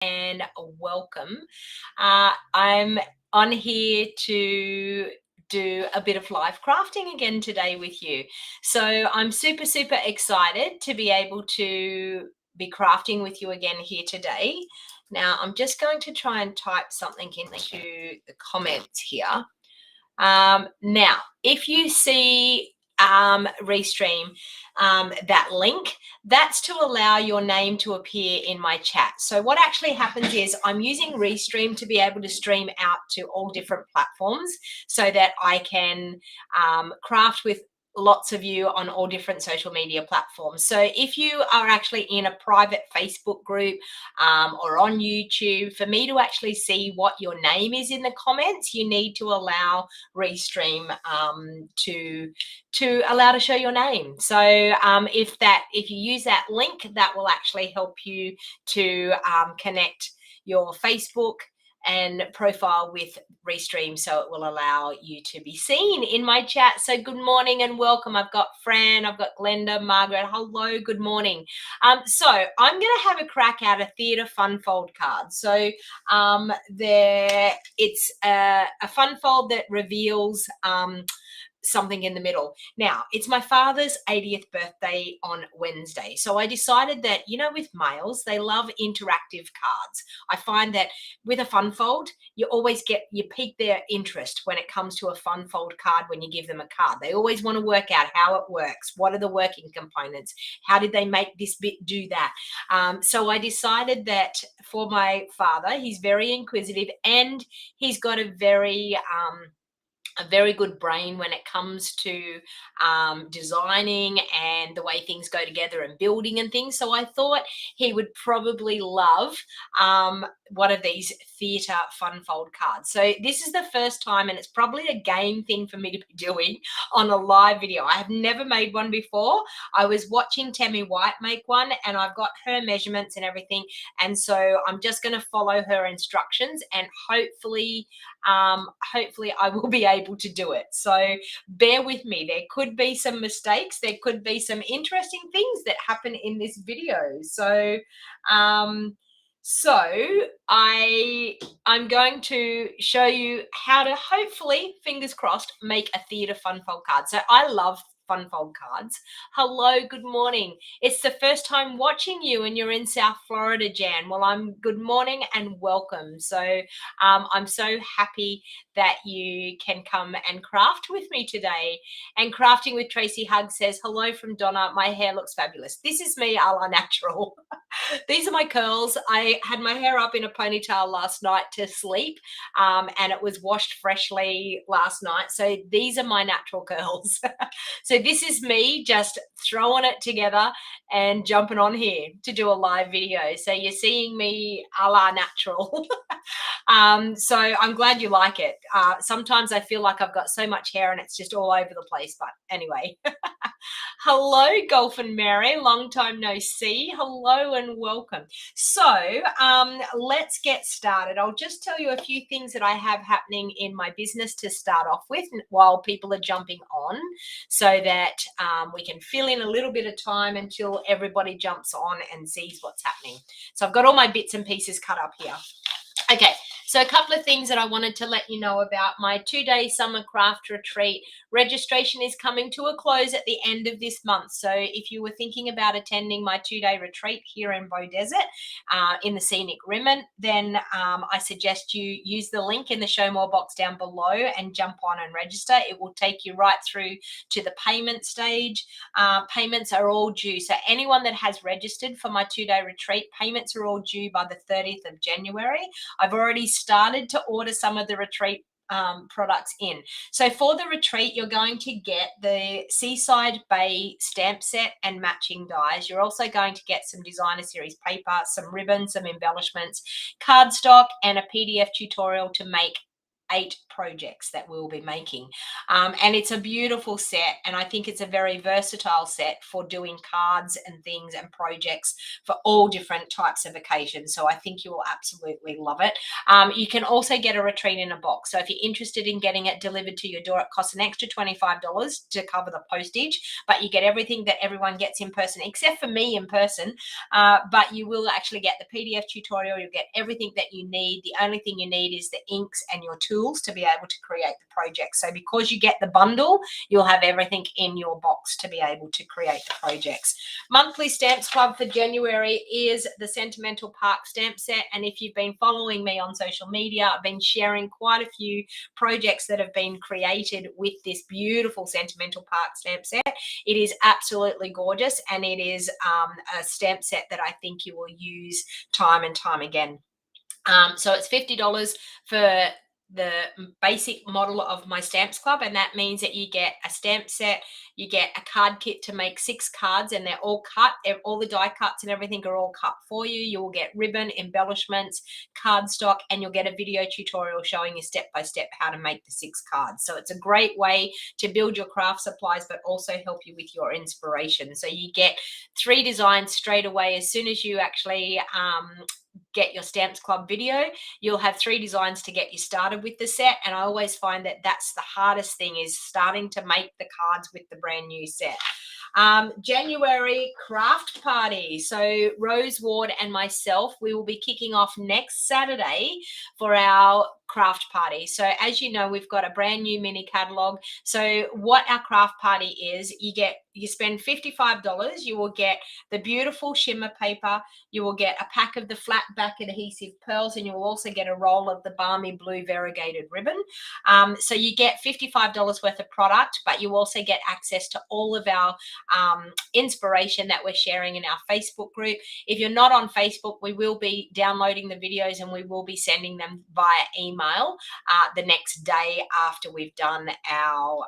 and welcome. I'm on here to do a bit of live crafting again today with you. So I'm super, super excited to be able to be crafting with you again here today. Now, I'm just going to try and type something into the comments here. Now, if you see Restream, that link, that's to allow your name to appear in my chat. So what actually happens is I'm using Restream to be able to stream out to all different platforms so that I can craft with lots of you on all different social media platforms. So if you are actually in a private Facebook group or on YouTube, for me to actually see what your name is in the comments, you need to allow Restream to allow to show your name. So if you use that link, that will actually help you to connect your Facebook and profile with Restream, so it will allow you to be seen in my chat. So good morning and welcome. I've got Fran, I've got Glenda, Margaret. Hello, good morning. So I'm going to have a crack at a theatre fun fold card. So it's a fun fold that reveals something in the middle. Now, it's my father's 80th birthday on Wednesday. So I decided that, with males, they love interactive cards. I find that with a fun fold, you pique their interest when it comes to a fun fold card when you give them a card. They always want to work out how it works. What are the working components? How did they make this bit do that? So I decided that for my father, he's very inquisitive and he's got a very good brain when it comes to designing and the way things go together and building and things. So I thought he would probably love one of these theatre fun fold cards. So this is the first time, and it's probably a game thing for me to be doing on a live video. I have never made one before. I was watching Tammy White make one, and I've got her measurements and everything. And so I'm just going to follow her instructions, and hopefully I will be able to do it. So bear with me. There could be some mistakes. There could be some interesting things that happen in this video. So I'm going to show you how to hopefully, fingers crossed, make a theatre fun fold card. So I love fun fold cards. Hello, good morning. It's the first time watching you and you're in South Florida, Jan. Well, I'm good morning and welcome. So I'm so happy that you can come and craft with me today. And Crafting with Tracy Hugg says, hello from Donna. My hair looks fabulous. This is me a la natural. These are my curls. I had my hair up in a ponytail last night to sleep, and it was washed freshly last night. So these are my natural curls. So this is me just throwing it together and jumping on here to do a live video. So you're seeing me a la natural. So I'm glad you like it. Sometimes I feel like I've got so much hair and it's just all over the place. But anyway, hello, Golf and Mary. Long time no see. Hello and welcome. So let's get started. I'll just tell you a few things that I have happening in my business to start off with while people are jumping on, so that we can fill in a little bit of time until everybody jumps on and sees what's happening. So I've got all my bits and pieces cut up here. Okay, so a couple of things that I wanted to let you know about my 2-day summer craft retreat. Registration is coming to a close at the end of this month. So if you were thinking about attending my 2-day retreat here in Bow Desert in the Scenic Rim, then I suggest you use the link in the show more box down below and jump on and register. It will take you right through to the payment stage. Payments are all due. So anyone that has registered for my 2-day retreat, payments are all due by the 30th of January. I've already started to order some of the retreat products in. So for the retreat, you're going to get the Seaside Bay stamp set and matching dies. You're also going to get some designer series paper, some ribbons, some embellishments, cardstock, and a PDF tutorial to make 8 projects that we'll be making. And it's a beautiful set, and I think it's a very versatile set for doing cards and things and projects for all different types of occasions. So I think you will absolutely love it. You can also get a retreat in a box. So if you're interested in getting it delivered to your door, it costs an extra $25 to cover the postage, but you get everything that everyone gets in person, except for me in person. But you will actually get the PDF tutorial. You'll get everything that you need. The only thing you need is the inks and your tools to be able to create the project. So because you get the bundle, you'll have everything in your box to be able to create the projects. Monthly Stamps Club for January is the Sentimental Park stamp set. And if you've been following me on social media, I've been sharing quite a few projects that have been created with this beautiful Sentimental Park stamp set. It is absolutely gorgeous, and it is a stamp set that I think you will use time and time again. So it's $50 for the basic model of my Stamps Club, and that means that you get a stamp set, you get a card kit to make 6 cards, and they're all cut. All the die cuts and everything are all cut for you. You will get ribbon, embellishments, cardstock, and you'll get a video tutorial showing you step by step how to make the 6 cards. So it's a great way to build your craft supplies, but also help you with your inspiration. So you get 3 designs straight away as soon as you actually get your Stamps Club video. You'll have 3 designs to get you started with the set, and I always find that that's the hardest thing, is starting to make the cards with the brand new set. January craft party. So Rose Ward and myself, we will be kicking off next Saturday for our craft party. So as you know, we've got a brand new mini catalog. So what our craft party is, you spend $55, you will get the beautiful shimmer paper, you will get a pack of the flat back adhesive pearls, and you will also get a roll of the balmy blue variegated ribbon. So you get $55 worth of product, but you also get access to all of our inspiration that we're sharing in our Facebook group. If you're not on Facebook, we will be downloading the videos and we will be sending them via email the next day after we've done our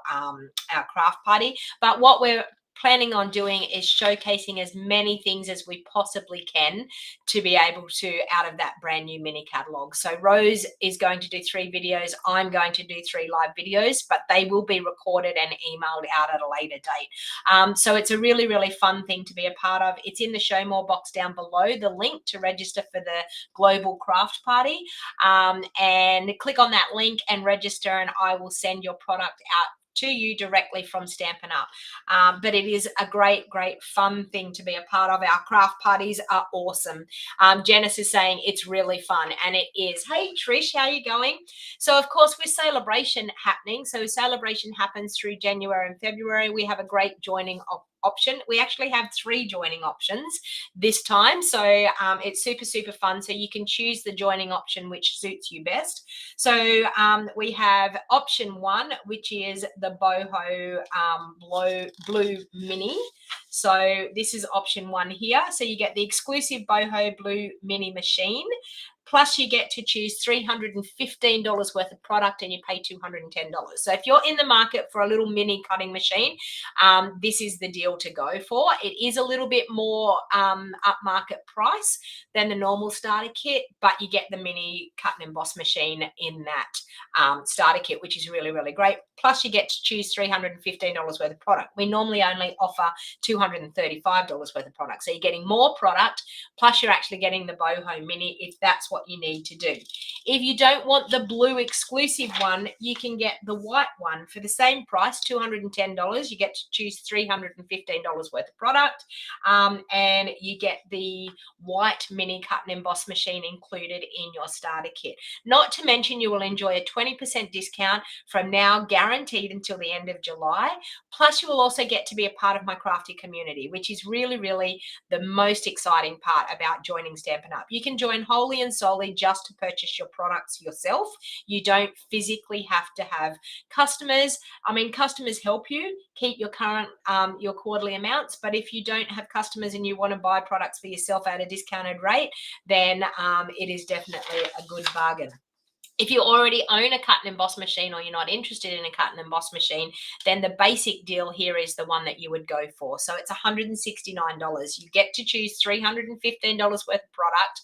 craft party. But what we're planning on doing is showcasing as many things as we possibly can to be able to out of that brand new mini catalog. So Rose is going to do 3 videos. I'm going to do 3 live videos, but they will be recorded and emailed out at a later date. So it's a really, really fun thing to be a part of. It's in the Show More box down below, the link to register for the Global Craft Party. And click on that link and register, and I will send your product out to you directly from Stampin' Up. But it is a great, great fun thing to be a part of. Our craft parties are awesome. Janice is saying it's really fun, and it is. Hey Trish, how are you going? So of course with Celebration happening, so Celebration happens through January and February. We have a great joining option. We actually have 3 joining options this time, so it's super, super fun. So you can choose the joining option which suits you best. So we have option 1, which is the boho blue mini. So this is option 1 here. So you get the exclusive boho blue mini machine, plus you get to choose $315 worth of product, and you pay $210. So if you're in the market for a little mini cutting machine, this is the deal to go for. It is a little bit more upmarket price than the normal starter kit, but you get the mini cut and emboss machine in that starter kit, which is really, really great. Plus you get to choose $315 worth of product. We normally only offer $235 worth of product. So you're getting more product, plus you're actually getting the boho mini if that's what you need to do. If you don't want the blue exclusive one, you can get the white one for the same price, $210. You get to choose $315 worth of product, and you get the white mini cut and emboss machine included in your starter kit. Not to mention you will enjoy a 20% discount from now, guaranteed until the end of July. Plus you will also get to be a part of my crafty community, which is really, really the most exciting part about joining Stampin' Up. You can join wholly and solely just to purchase your products yourself. You don't physically have to have customers. I mean, customers help you keep your current your quarterly amounts, but if you don't have customers and you want to buy products for yourself at a discounted rate, then it is definitely a good bargain. If you already own a cut and emboss machine or you're not interested in a cut and emboss machine, then the basic deal here is the one that you would go for. So it's $169. You get to choose $315 worth of product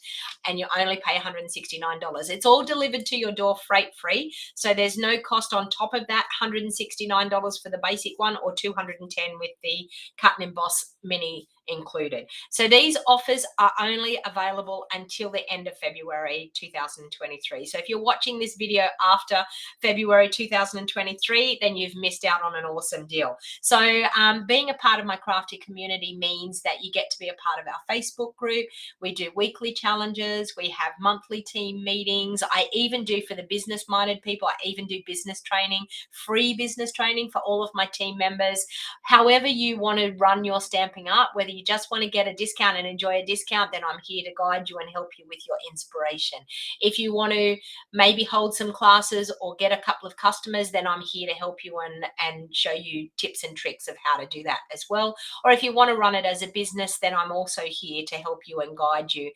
and you only pay $169. It's all delivered to your door freight free. So there's no cost on top of that $169 for the basic one or $210 with the cut and emboss mini included. So these offers are only available until the end of February 2023. So if you're watching this video after February 2023, then you've missed out on an awesome deal. So being a part of my crafty community means that you get to be a part of our Facebook group. We do weekly challenges. We have monthly team meetings. I even do, for the business-minded people, I even do business training, free business training for all of my team members. However you want to run your Stamping Up, whether you just want to get a discount and enjoy a discount, then I'm here to guide you and help you with your inspiration. If you want to maybe hold some classes or get a couple of customers, then I'm here to help you and show you tips and tricks of how to do that as well. Or if you want to run it as a business, then I'm also here to help you and guide you.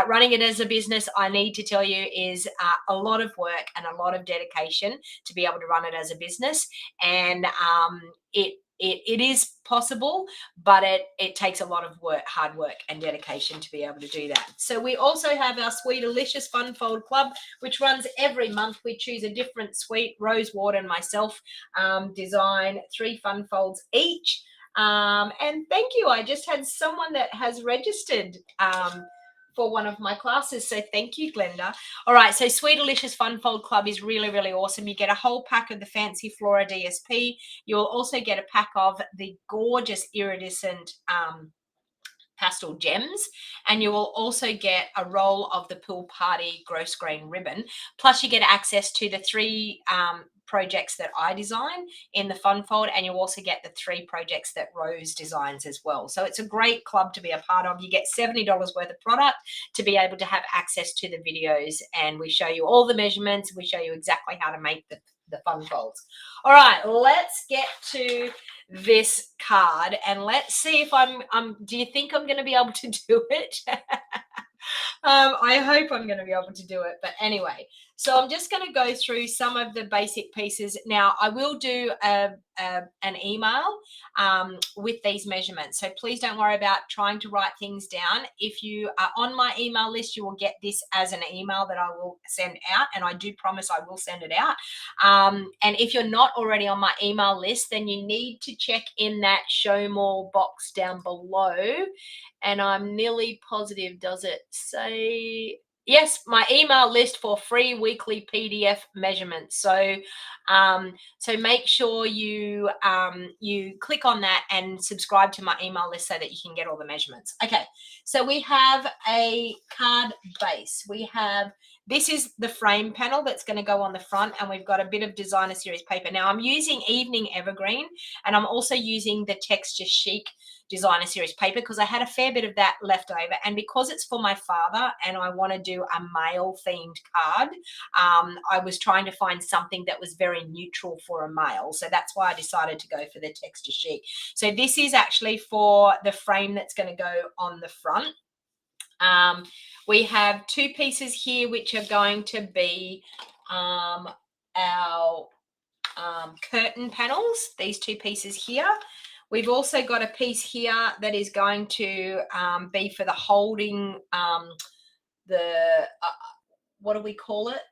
Running it as a business, I need to tell you, is a lot of work and a lot of dedication to be able to run it as a business. And it is possible, but it takes a lot of work, hard work and dedication to be able to do that. So we also have our Sweet Delicious Fun Fold Club, which runs every month. We choose a different sweet. Rose Ward and myself design 3 fun folds each. And thank you. I just had someone that has registered for one of my classes. So thank you, Glenda. All right. So Sweet Delicious Fun Fold Club is really, really awesome. You get a whole pack of the fancy FLORA DSP. You'll also get a pack of the gorgeous iridescent pastel gems, and you will also get a roll of the Pool Party Gross Grain ribbon. Plus you get access to the 3 projects that I design in the fun fold, and you'll also get the 3 projects that Rose designs as well. So it's a great club to be a part of. You get $70 worth of product to be able to have access to the videos, and we show you all the measurements. We show you exactly how to make the fun folds. All right, let's get to this card and let's see if do you think I'm going to be able to do it? I hope I'm going to be able to do it, but anyway, so I'm just going to go through some of the basic pieces. Now I will do an email with these measurements, so please don't worry about trying to write things down. If you are on my email list, you will get this as an email that I will send out, and I do promise I will send it out. And if you're not already on my email list, then you need to check in that show more box down below. And I'm nearly positive, does it say? Yes, my email list for free weekly PDF measurements. So so make sure you click on that and subscribe to my email list so that you can get all the measurements. Okay, so we have a card base. This is the frame panel that's going to go on the front, and we've got a bit of designer series paper. Now I'm using Evening Evergreen, and I'm also using the Texture Chic designer series paper because I had a fair bit of that left over, and because it's for my father and I want to do a male themed card, I was trying to find something that was very neutral for a male, so that's why I decided to go for the Texture Chic. So this is actually for the frame that's going to go on the front. We have 2 pieces here which are going to be our curtain panels, these 2 pieces here. We've also got a piece here that is going to be for the holding, what do we call it?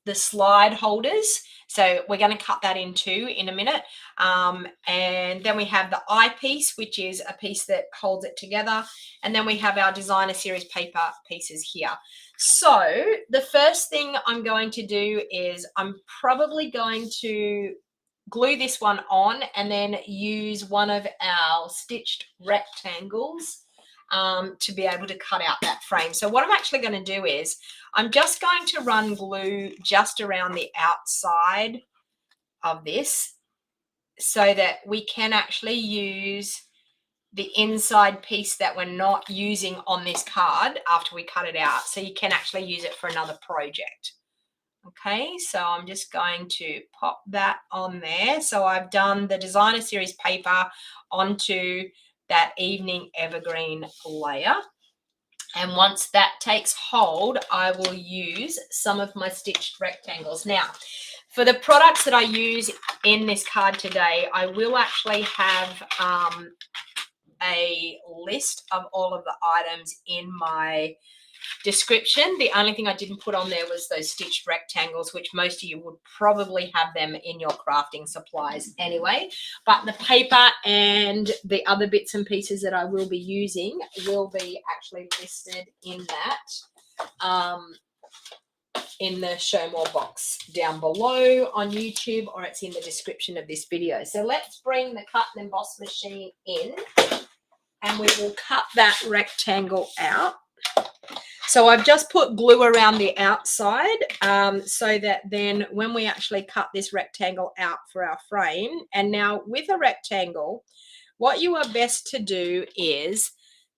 The slide holders. So we're going to cut that in 2 in a minute. And then we have the eyepiece, which is a piece that holds it together. And then we have our designer series paper pieces here. So the first thing I'm going to do is I'm probably going to glue this one on and then use one of our stitched rectangles to be able to cut out that frame. So what I'm actually going to do is I'm just going to run glue just around the outside of this so that we can actually use the inside piece that we're not using on this card after we cut it out. So you can actually use it for another project. Okay, so I'm just going to pop that on there. So I've done the designer series paper onto that Evening Evergreen layer. And once that takes hold, I will use some of my stitched rectangles. Now, for the products that I use in this card today, I will actually have a list of all of the items in my description. The only thing I didn't put on there was those stitched rectangles, which most of you would probably have them in your crafting supplies anyway. But the paper and the other bits and pieces that I will be using will be actually listed in that in the show more box down below on YouTube, or it's in the description of this video. So let's bring the cut and emboss machine in, and we will cut that rectangle out. So I've just put glue around the outside so that then when we actually cut this rectangle out for our frame, and now with a rectangle, what you are best to do is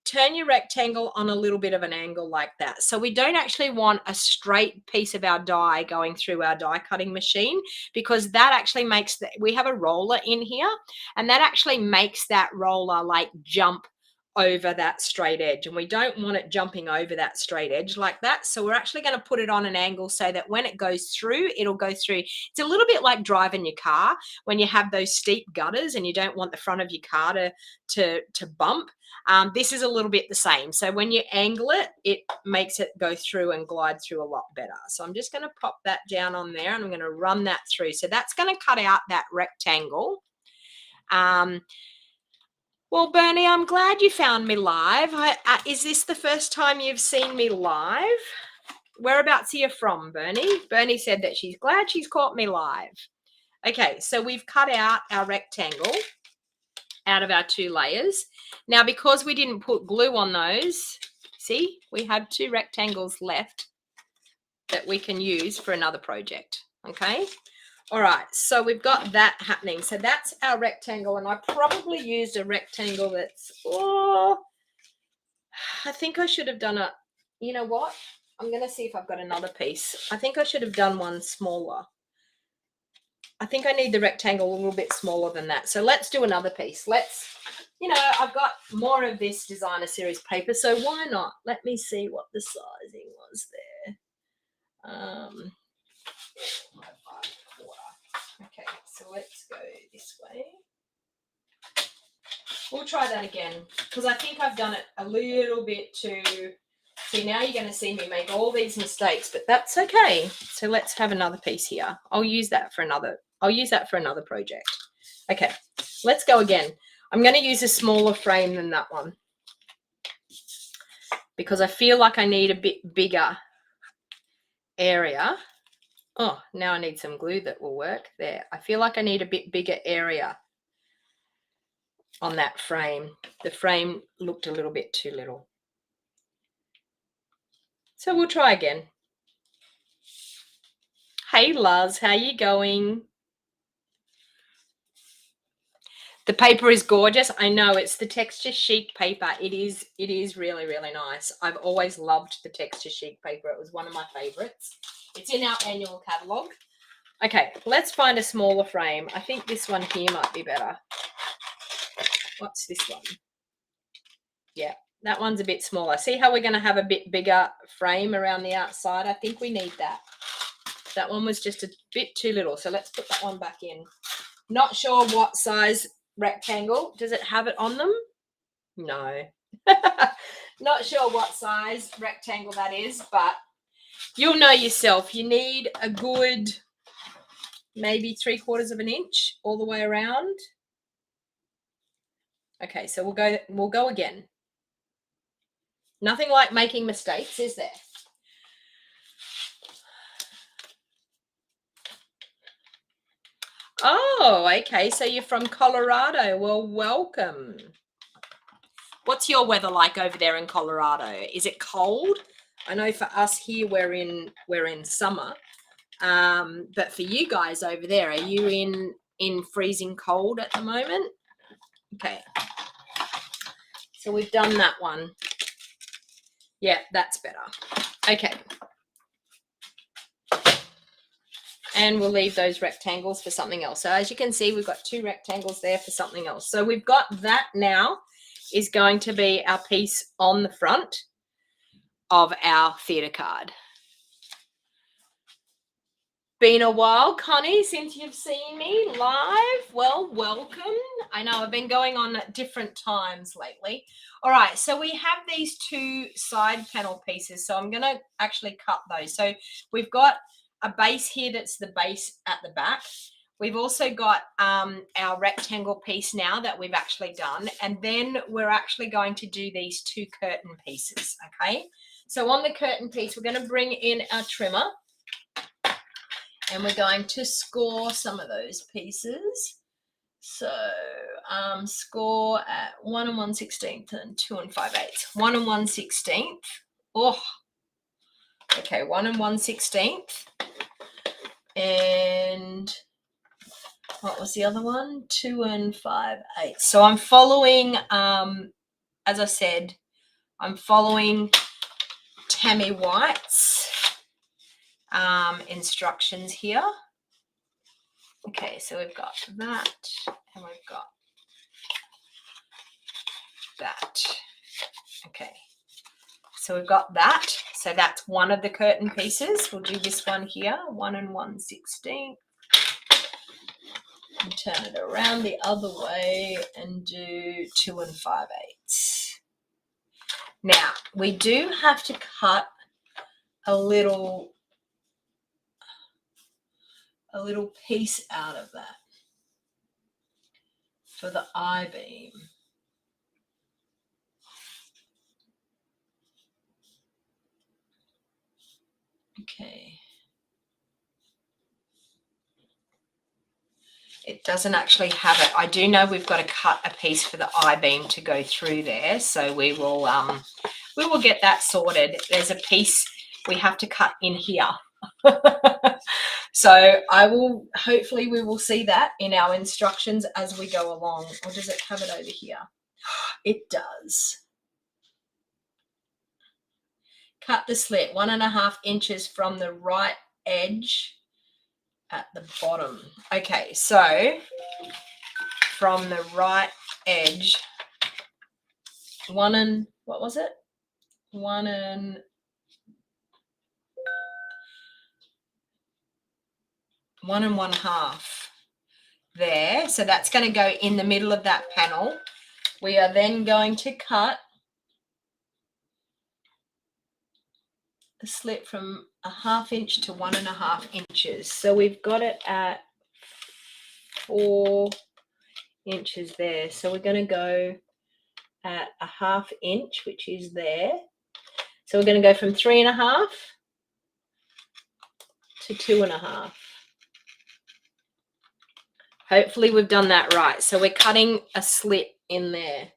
turn your rectangle on a little bit of an angle like that. So we don't actually want a straight piece of our die going through our die cutting machine, because that actually makes we have a roller in here, and that actually makes that roller like jump over that straight edge, and we don't want it jumping over that straight edge like that. So we're actually going to put it on an angle so that when it goes through, it'll go through. It's a little bit like driving your car when you have those steep gutters and you don't want the front of your car to bump. This is a little bit the same. So when you angle it, it makes it go through and glide through a lot better. So I'm just going to pop that down on there, and I'm going to run that through. So that's going to cut out that rectangle. Well, Bernie, I'm glad you found me live. Is this the first time you've seen me live? Whereabouts are you from, Bernie? Bernie said that she's glad she's caught me live. Okay, so we've cut out our rectangle out of our 2 layers. Now, because we didn't put glue on those, see, we have 2 rectangles left that we can use for another project, okay? All right, so we've got that happening. So that's our rectangle, and I probably used a rectangle that's, I think I should have done you know what? I'm going to see if I've got another piece. I think I should have done one smaller. I think I need the rectangle a little bit smaller than that. So let's do another piece. I've got more of this designer series paper, so why not? Let me see what the sizing was there. Okay, so let's go this way. We'll try that again, because I think I've done it a little bit too. See, now you're going to see me make all these mistakes, but that's okay. So let's have another piece here. I'll use that for another project. Okay, let's go again. I'm going to use a smaller frame than that one, because I feel like I need a bit bigger area. Oh, now I need some glue that will work there. I feel like I need a bit bigger area on that frame. The frame looked a little bit too little. So we'll try again. Hey, Luz, how you going? The paper is gorgeous. I know, it's the texture chic paper. It is really, really nice. I've always loved the texture chic paper. It was one of my favorites. It's in our annual catalogue. Okay, let's find a smaller frame. I think this one here might be better. What's this one? Yeah, that one's a bit smaller. See how we're going to have a bit bigger frame around the outside? I think we need that. That one was just a bit too little, so let's put that one back in. Not sure what size rectangle. Does it have it on them? No. Not sure what size rectangle that is, but you'll know yourself. You need a good maybe 3/4 of an inch all the way around. Okay, so we'll go again. Nothing like making mistakes, is there? Oh, okay. So you're from Colorado. Well, welcome. What's your weather like over there in Colorado? Is it cold? I know for us here we're in summer. But for you guys over there, are you in freezing cold at the moment? Okay. So we've done that one. Yeah, that's better. Okay. And we'll leave those rectangles for something else. So as you can see, we've got 2 rectangles there for something else. So we've got that now is going to be our piece on the front. of our theatre card. Been a while, Connie, since you've seen me live. Well, welcome. I know I've been going on at different times lately. All right, so we have these two side panel pieces, so I'm going to actually cut those. So we've got a base here that's the base at the back. We've also got our rectangle piece now that we've actually done, and then we're actually going to do these two curtain pieces, okay? So on the curtain piece, we're going to bring in our trimmer, and we're going to score some of those pieces. So score at 1 1/16 and 2 5/8. 1 1/16. Oh, okay, 1 1/16. And what was the other one? 2 5/8. So I'm following, as I said, I'm following Tammy White's instructions here. Okay, so we've got that, and we've got that. Okay, so we've got that. So that's one of the curtain pieces. We'll do this one here, 1 1/16. And turn it around the other way and do 2 5/8. Now, we do have to cut a little piece out of that for the I-beam. Okay. It doesn't actually have it. I do know we've got to cut a piece for the I-beam to go through there, so we will get that sorted. There's a piece we have to cut in here. So hopefully we will see that in our instructions as we go along. Or does it have it over here? It does. Cut the slit 1.5 inches from the right edge at the bottom. Okay, so from the right edge, 1 1.5 there. So that's going to go in the middle of that panel. We are then going to cut the slit from 1/2 inch to 1.5 inches. So we've got it at 4 inches there. So we're going to go at 1/2 inch, which is there. So we're going to go from 3.5 to 2.5. Hopefully we've done that right. So we're cutting a slit in there.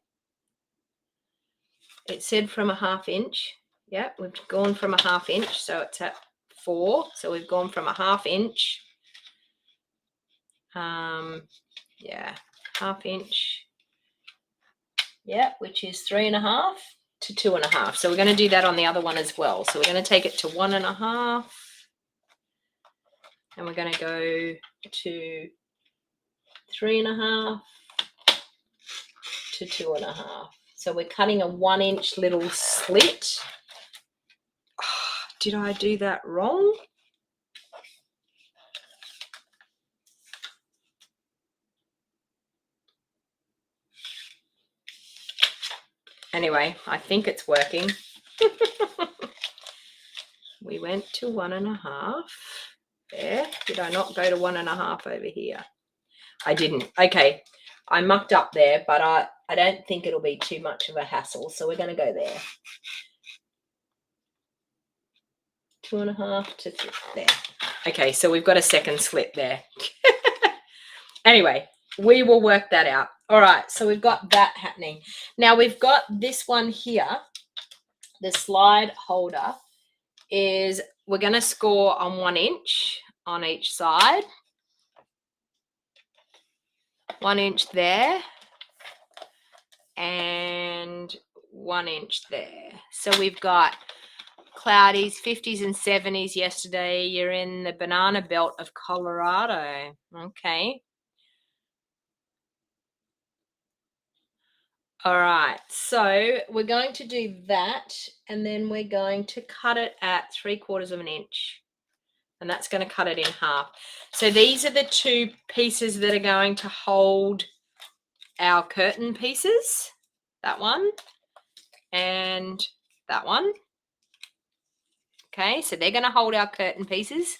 It said from 1/2 inch. Yeah, we've gone from 1/2 inch, so it's at 4. So we've gone from 1/2 inch. Yeah, 1/2 inch. Yeah, which is 3.5 to 2.5. So we're going to do that on the other one as well. So we're going to take it to 1.5, and we're going to go to 3.5 to 2.5. So we're cutting a 1 inch little slit. Oh, did I do that wrong? Anyway, I think it's working. We went to 1.5 there. Did I not go to 1.5 over here? I didn't. Okay, I mucked up there, but I don't think it'll be too much of a hassle. So we're going to go there. 2.5 to 3 there. Okay, so we've got a second slit there. Anyway, we will work that out. All right, so we've got that happening. Now we've got this one here. The slide holder is, we're going to score on 1 inch on each side. 1 inch there and 1 inch there. So we've got cloudies, 50s and 70s yesterday. You're in the banana belt of Colorado. Okay. All right, so we're going to do that, and then we're going to cut it at 3/4 of an inch, and that's going to cut it in half. So these are the two pieces that are going to hold our curtain pieces, that one and that one. Okay, so they're going to hold our curtain pieces.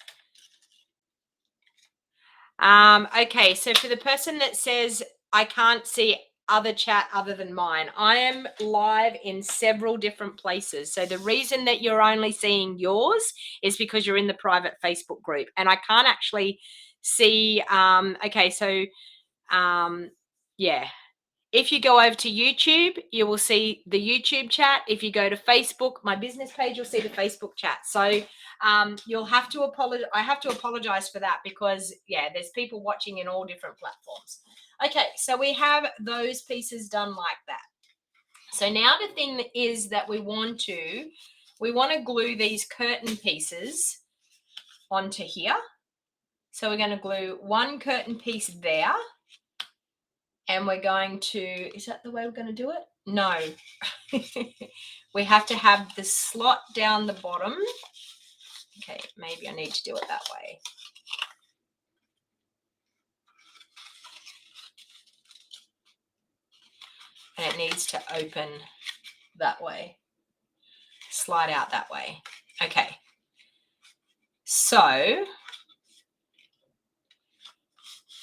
Okay, so for the person that says, I can't see other chat other than mine, I am live in several different places. So the reason that you're only seeing yours is because you're in the private Facebook group, and I can't actually see. Okay, so yeah. If you go over to YouTube, you will see the YouTube chat. If you go to Facebook, my business page, you'll see the Facebook chat. So you'll have to apologize. I have to apologize for that because, yeah, there's people watching in all different platforms. Okay, so we have those pieces done like that. So now the thing is that we want to glue these curtain pieces onto here. So we're going to glue one curtain piece there. And we're going to, is that the way we're going to do it? No. We have to have the slot down the bottom. Okay, maybe I need to do it that way. And it needs to open that way. Slide out that way. Okay. So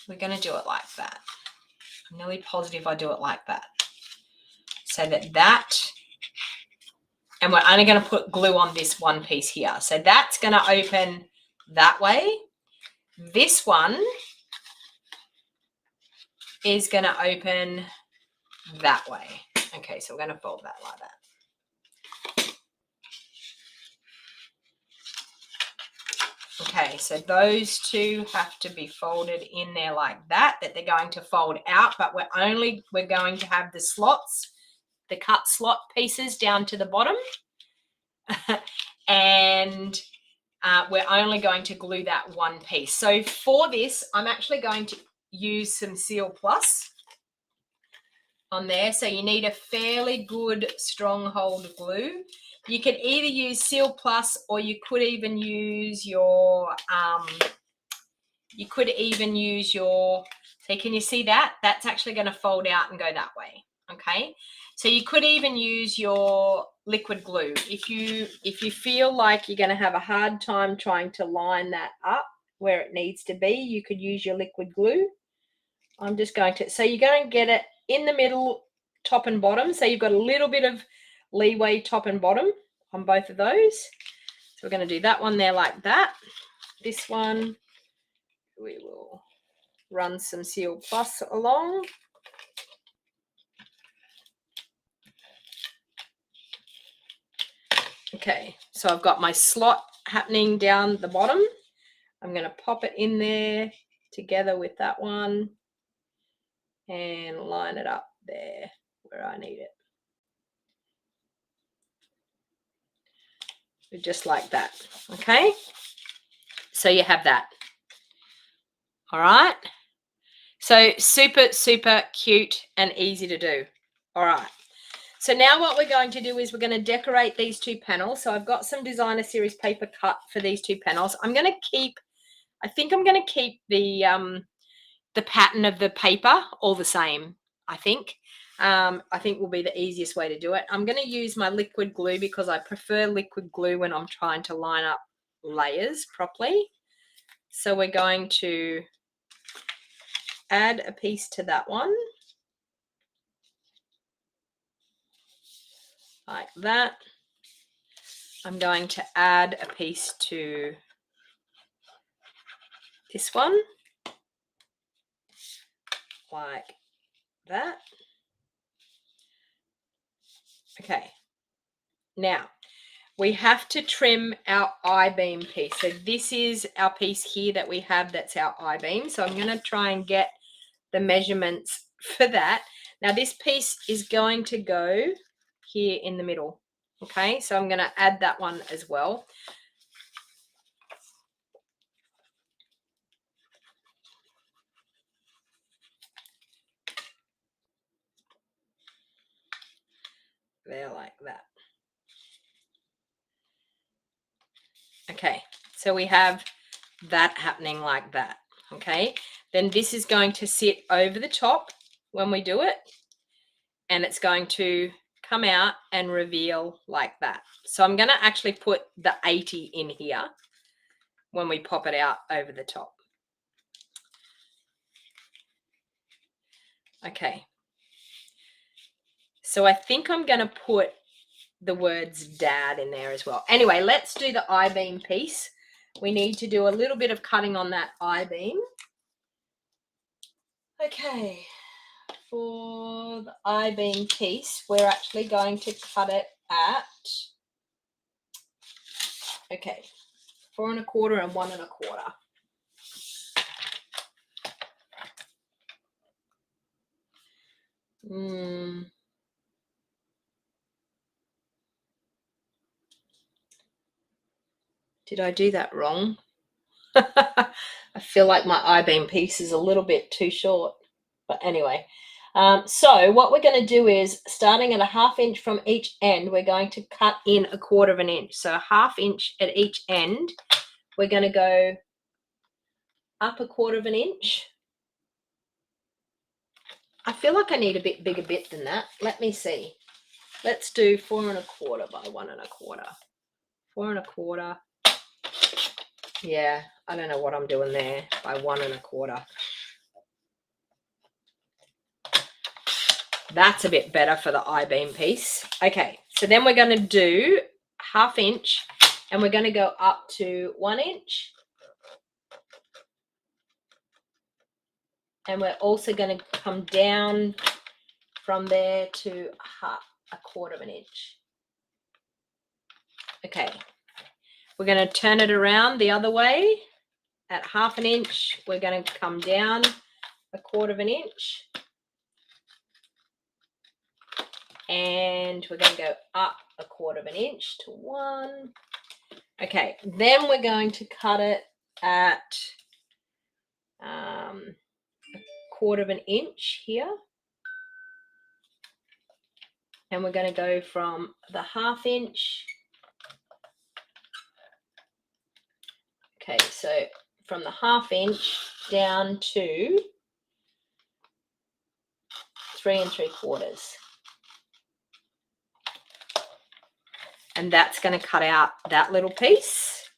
we're going to do it like that. I'm nearly positive I do it like that. So that, and we're only going to put glue on this one piece here. So that's going to open that way. This one is going to open that way. Okay, so we're going to fold that like that. Okay, so those two have to be folded in there like that they're going to fold out, but we're going to have the slots, the cut slot pieces down to the bottom. And we're only going to glue that one piece. So for this, I'm actually going to use some Seal Plus on there. So you need a fairly good stronghold glue. You can either use Seal Plus, or you could even use your so can you see that? That's actually going to fold out and go that way. Okay, so you could even use your liquid glue. If you feel like you're going to have a hard time trying to line that up where it needs to be, you could use your liquid glue. I'm just going to, so you're going to get it in the middle, top and bottom. So you've got a little bit of leeway top and bottom on both of those. So we're going to do that one there like that. This one, we will run some Seal Plus along. Okay, so I've got my slot happening down the bottom. I'm going to pop it in there together with that one and line it up there where I need it. Just like that. Okay, so you have that. All right, so super, super cute and easy to do. All right, so now what we're going to do is we're going to decorate these two panels. So I've got some designer series paper cut for these two panels. I think I'm going to keep the pattern of the paper all the same. I think will be the easiest way to do it. I'm going to use my liquid glue because I prefer liquid glue when I'm trying to line up layers properly. So we're going to add a piece to that one. Like that. I'm going to add a piece to this one. Like that. Okay. Now, we have to trim our I-beam piece. So this is our piece here that we have, that's our I-beam. So I'm going to try and get the measurements for that. Now this piece is going to go here in the middle. Okay, so I'm going to add that one as well. there like that. Okay, so we have that happening like that. Okay, then this is going to sit over the top when we do it, and it's going to come out and reveal like that. So I'm going to actually put the 80 in here when we pop it out over the top. Okay, so I think I'm going to put the words dad in there as well. Anyway, let's do the I-beam piece. We need to do a little bit of cutting on that I-beam. Okay, for the I-beam piece, we're actually going to cut it at, okay, 4 1/4 and 1 1/4. Did I do that wrong? I feel like my I-beam piece is a little bit too short, but anyway. So what we're going to do is, starting at a 1/2 inch from each end, we're going to cut in a 1/4 inch. So a 1/2 inch at each end. We're going to go up a 1/4 inch. I feel like I need a bit bigger bit than that. Let me see. Let's do 4 1/4 by 1 1/4. 4 1/4. Yeah, I don't know what I'm doing there, by 1 1/4. That's a bit better for the I-beam piece. Okay, so then we're going to do 1/2 inch, and we're going to go up to 1 inch. And we're also going to come down from there to a 1/4 inch. Okay, we're going to turn it around the other way. At 1/2 inch, we're going to come down a 1/4 inch. And we're going to go up a 1/4 inch to 1. Okay, then we're going to cut it at a 1/4 inch here. And we're going to go from the 1/2 inch. Okay, so from the 1/2 inch down to 3 3/4. And that's going to cut out that little piece.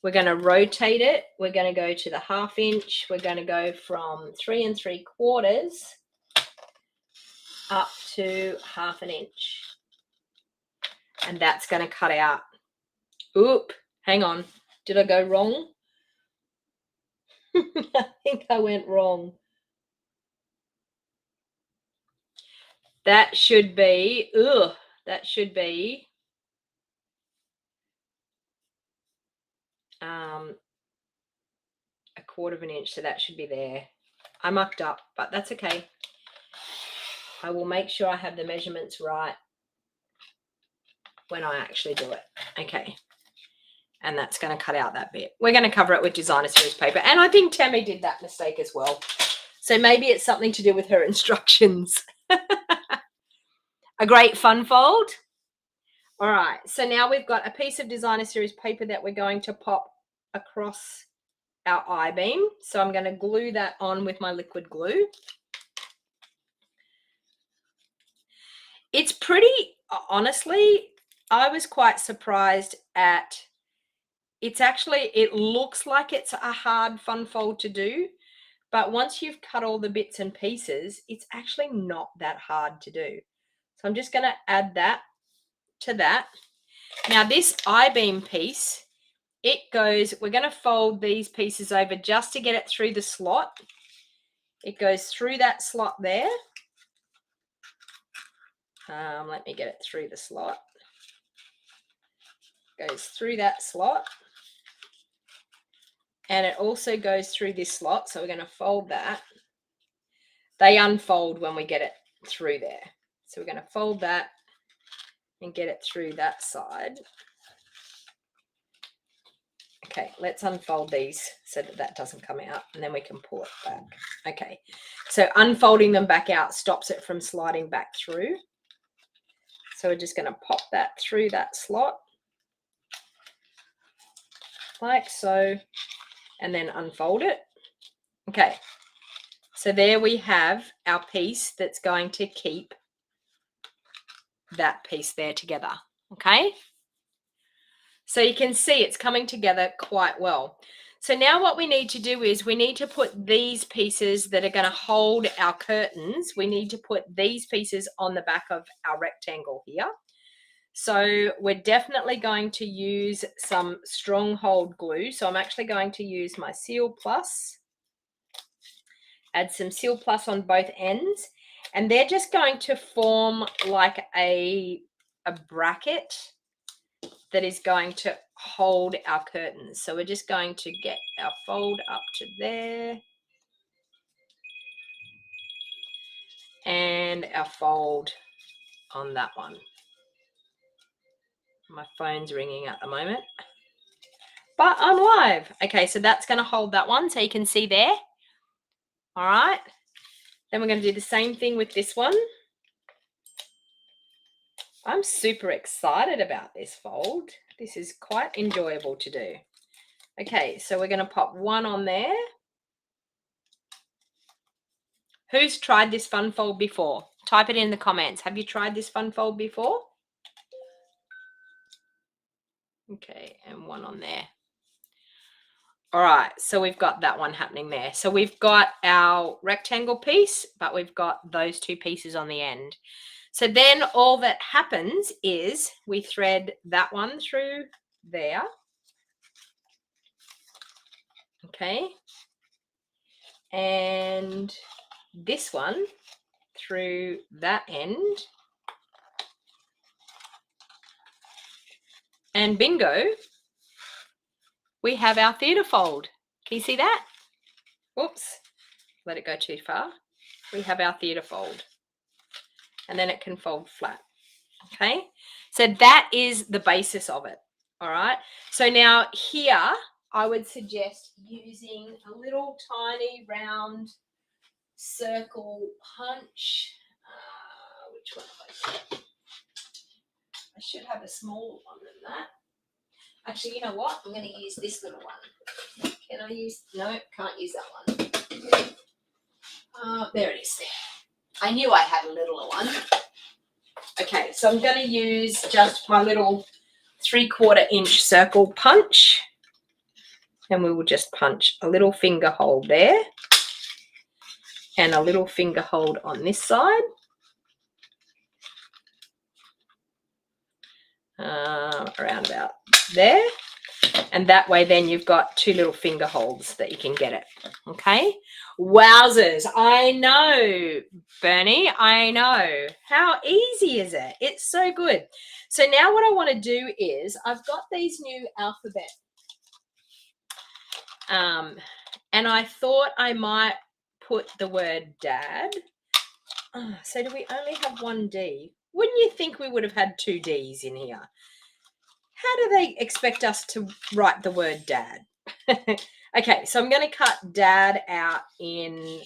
We're going to rotate it. We're going to go to the 1/2 inch. We're going to go from 3 3/4 up to 1/2 inch. And that's going to cut out. Oop, hang on. Did I go wrong? I think I went wrong. That should be, that should be a 1/4 inch. So that should be there. I mucked up, but that's okay. I will make sure I have the measurements right when I actually do it. Okay. And that's going to cut out that bit. We're going to cover it with designer series paper. And I think Tammy did that mistake as well. So maybe it's something to do with her instructions. A great fun fold. All right. So now we've got a piece of designer series paper that we're going to pop across our I-beam. So I'm going to glue that on with my liquid glue. It's pretty, honestly, I was quite surprised at, it looks like it's a hard fun fold to do, but once you've cut all the bits and pieces, it's actually not that hard to do. So I'm just going to add that to that. Now this I-beam piece, we're going to fold these pieces over just to get it through the slot. It goes through that slot there. Let me get it through the slot. Goes through that slot. And it also goes through this slot. So we're going to fold that. They unfold when we get it through there. So we're going to fold that and get it through that side. Okay, let's unfold these so that that doesn't come out, and then we can pull it back. Okay, so unfolding them back out stops it from sliding back through. So we're just going to pop that through that slot like so, and then unfold it. Okay, so there we have our piece that's going to keep that piece there together. Okay, so you can see it's coming together quite well. So now what we need to do is we need to put these pieces that are going to hold our curtains, we need to put these pieces on the back of our rectangle here. So we're definitely going to use some stronghold glue. So I'm actually going to use my Seal Plus, add some Seal Plus on both ends, and they're just going to form like a bracket that is going to hold our curtains. So we're just going to get our fold up to there and our fold on that one. My phone's ringing at the moment, but I'm live. Okay, so that's going to hold that one, so you can see there. All right, then we're going to do the same thing with this one. I'm super excited about this fold. This is quite enjoyable to do. Okay, so we're going to pop one on there. Who's tried this fun fold before? Type it in the comments. Have you tried this fun fold before? Okay, and one on there. All right, so we've got that one happening there. So we've got our rectangle piece, but we've got those two pieces on the end. So then all that happens is we thread that one through there. Okay. And this one through that end. And bingo, we have our theatre fold. Can you see that? Whoops, let it go too far. We have our theatre fold. And then it can fold flat. Okay, so that is the basis of it. All right, so now here I would suggest using a little tiny round circle punch. Which one have I got? I should have a smaller one than that. Actually, you know what? I'm going to use this little one. Can I use? No, can't use that one. There it is. I knew I had a littler one. Okay, so I'm going to use just my little 3/4 inch circle punch, and we will just punch a little finger hold there and a little finger hold on this side. Around about there, and that way then you've got two little finger holds that you can get it. Okay, wowzers, I know, Bernie, I know. How easy is it? It's so good. So now what I want to do is I've got these new alphabet, and I thought I might put the word dad. So do we only have one D? Wouldn't you think we would have had two D's in here? How do they expect us to write the word dad? Okay, so I'm going to cut dad out in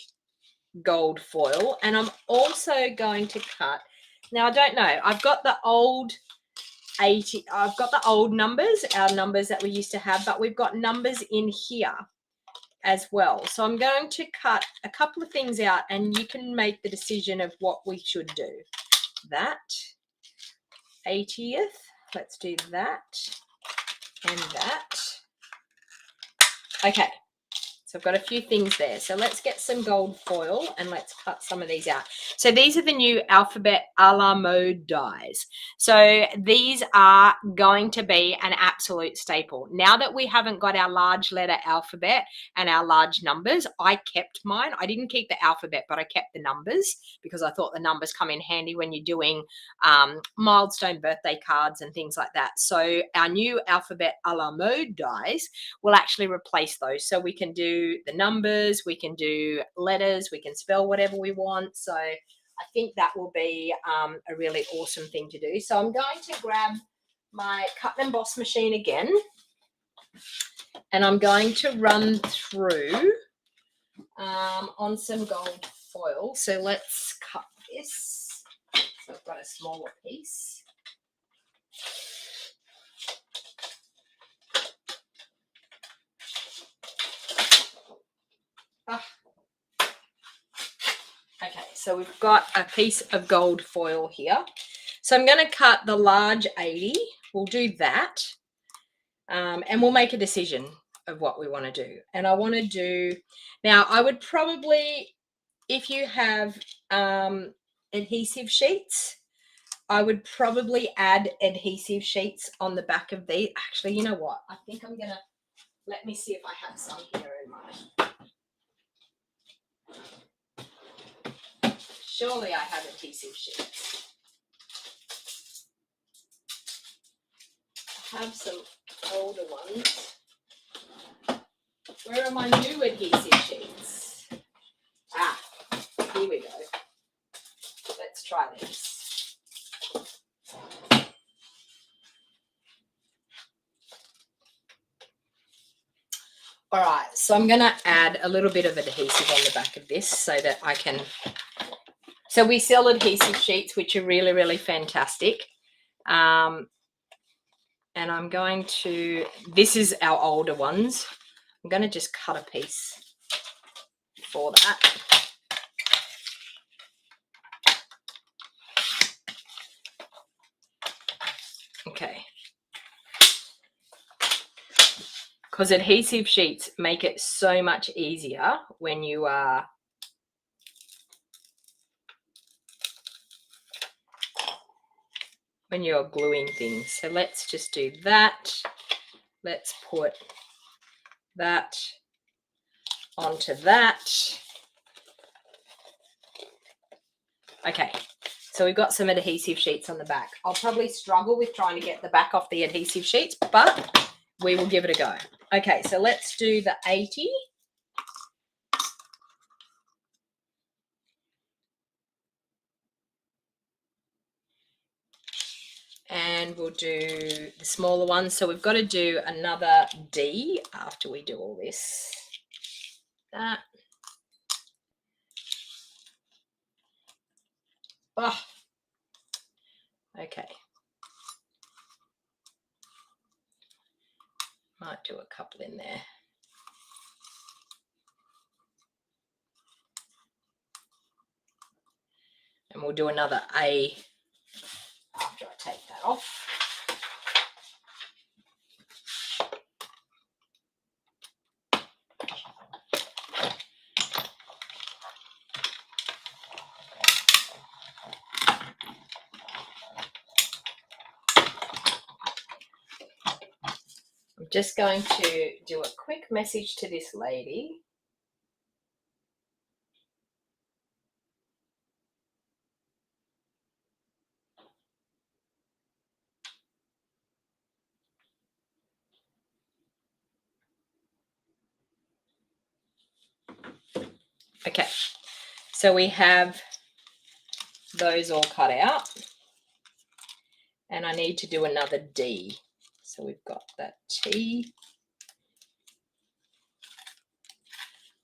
gold foil, and I'm also going to cut, now I don't know, I've got the old 80, I've got the old numbers, our numbers that we used to have, but we've got numbers in here as well. So I'm going to cut a couple of things out, and you can make the decision of what we should do. That 80th, let's do that and that. Okay, so I've got a few things there. So let's get some gold foil and let's cut some of these out. So these are the new alphabet a la mode dies. So these are going to be an absolute staple. Now that we haven't got our large letter alphabet and our large numbers, I kept mine. I didn't keep the alphabet, but I kept the numbers because I thought the numbers come in handy when you're doing milestone birthday cards and things like that. So our new alphabet a la mode dies will actually replace those. So we can do the numbers, we can do letters, we can spell whatever we want. So I think that will be a really awesome thing to do. So I'm going to grab my cut and emboss machine again, and I'm going to run through on some gold foil. So let's cut this. So I've got a smaller piece. Okay, so we've got a piece of gold foil here. So I'm going to cut the large 80. We'll do that. And we'll make a decision of what we want to do. And I want to do, now I would probably, if you have adhesive sheets, I would probably add adhesive sheets on the back of these. Actually, you know what? I think I'm going to, let me see if I have some here in mind. Surely I have adhesive sheets. I have some older ones. Where are my new adhesive sheets? Ah, here we go. Let's try this. All right, so I'm going to add a little bit of adhesive on the back of this so that I can, so we sell adhesive sheets, which are really, really fantastic. And I'm going to, this is our older ones. I'm going to just cut a piece for that. Okay. Because adhesive sheets make it so much easier when you are gluing things. So let's just do that. Let's put that onto that. Okay, so we've got some adhesive sheets on the back. I'll probably struggle with trying to get the back off the adhesive sheets, but we will give it a go. Okay, so let's do the 80. And we'll do the smaller one. So we've got to do another D after we do all this. That. Oh. Okay. Might do a couple in there. And we'll do another A after I take that off. I'm just going to do a quick message to this lady. Okay, so we have those all cut out. And I need to do another D. So we've got that T.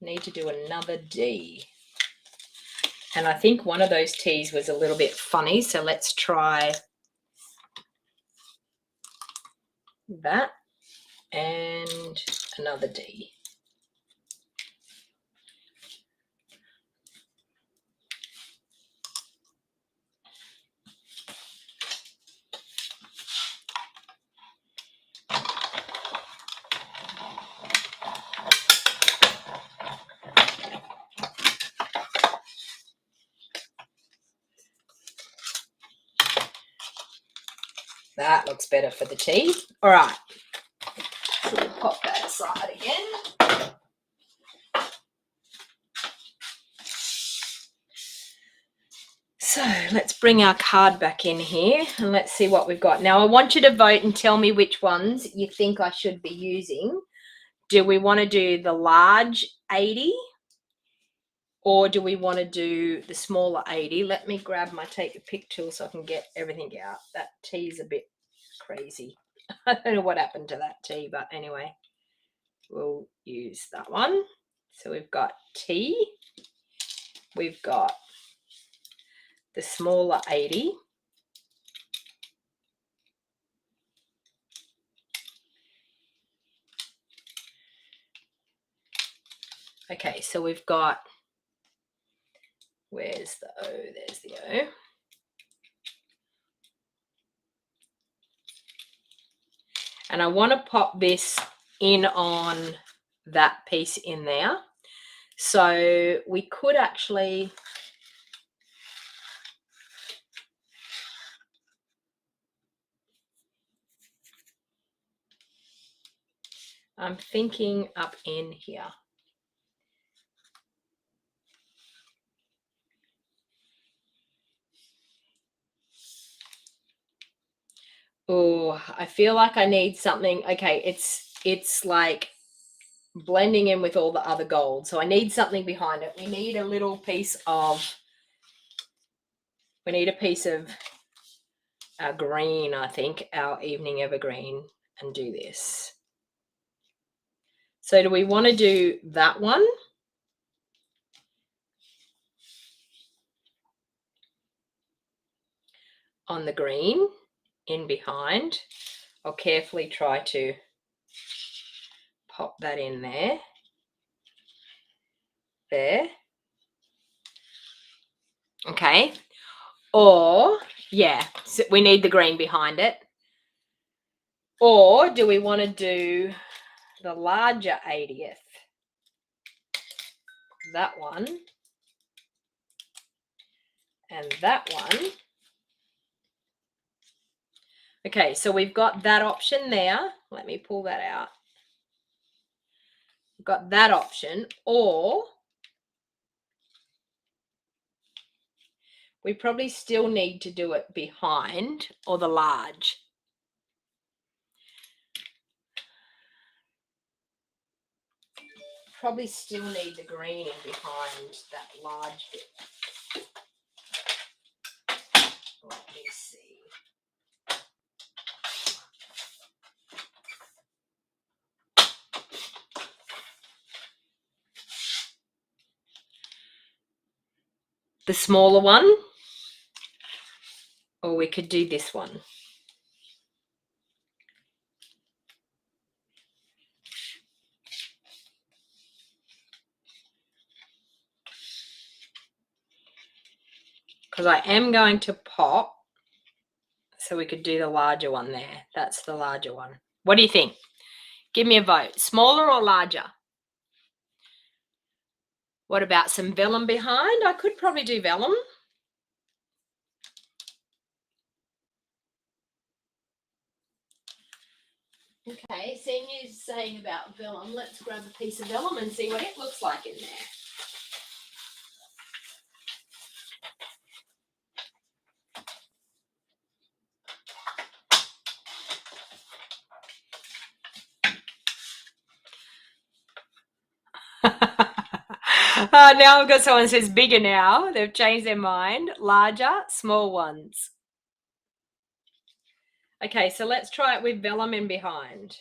Need to do another D. And I think one of those T's was a little bit funny. So let's try that and another D. That looks better for the T. All right. So we'll pop that aside again. So let's bring our card back in here and let's see what we've got. Now I want you to vote and tell me which ones you think I should be using. Do we want to do the large 80 or do we want to do the smaller 80? Let me grab my take a pic tool so I can get everything out. That T is a bit crazy. I don't know what happened to that T, but anyway, we'll use that one. So we've got T, we've got the smaller 80, Okay, so we've got, where's the O? There's the O. And I want to pop this in on that piece in there. So we could actually, I'm thinking up in here. Oh, I feel like I need something. Okay, it's like blending in with all the other gold. So I need something behind it. We need a little piece of, we need a piece of our green, I think, our evening evergreen, and do this. So do we want to do that one? On the green in behind. I'll carefully try to pop that in there. There. Okay. Or, yeah, so we need the green behind it. Or do we want to do the larger 80th? That one. And that one. Okay, so we've got that option there. Let me pull that out. We've got that option. Or we probably still need to do it behind or the large. Probably still need the green in behind that large bit. Let me see. The smaller one, or we could do this one. Because I am going to pop, so we could do the larger one there. That's the larger one. What do you think? Give me a vote. Smaller or larger? What about some vellum behind? I could probably do vellum. Okay, seeing you saying about vellum, let's grab a piece of vellum and see what it looks like in there. Now I've got someone who says bigger now. They've changed their mind. Larger, small ones. Okay, so let's try it with vellum in behind.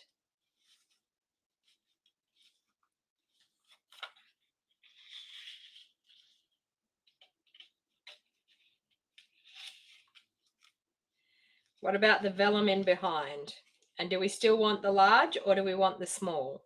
What about the vellum in behind? And do we still want the large or do we want the small?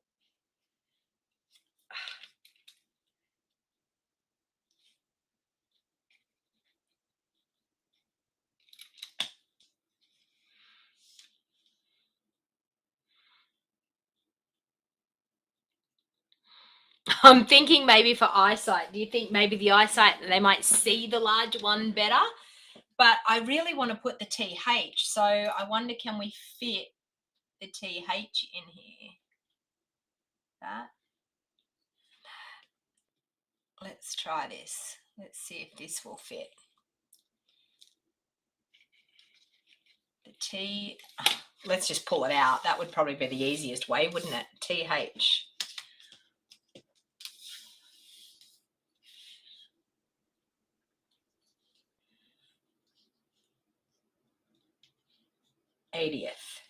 I'm thinking maybe for eyesight. Do you think maybe the eyesight, they might see the large one better? But I really want to put the TH. So I wonder, can we fit the TH in here? That. Let's try this. Let's see if this will fit. The T, let's just pull it out. That would probably be the easiest way, wouldn't it? TH. '80th.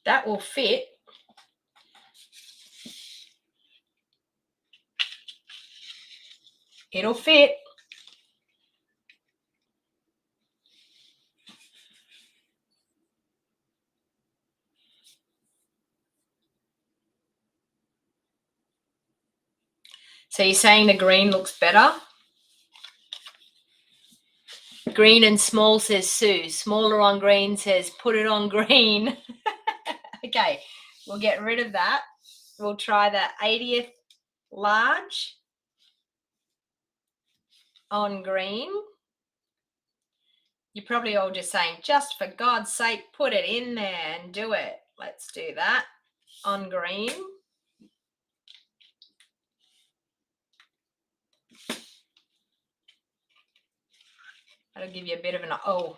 That will fit. It'll fit. So you're saying the green looks better? Green and small says Sue. Smaller on green says put it on green. Okay, we'll get rid of that. We'll try the 80th large on green. You're probably all just saying, just for God's sake, put it in there and do it. Let's do that on green. That'll give you a bit of an, oh,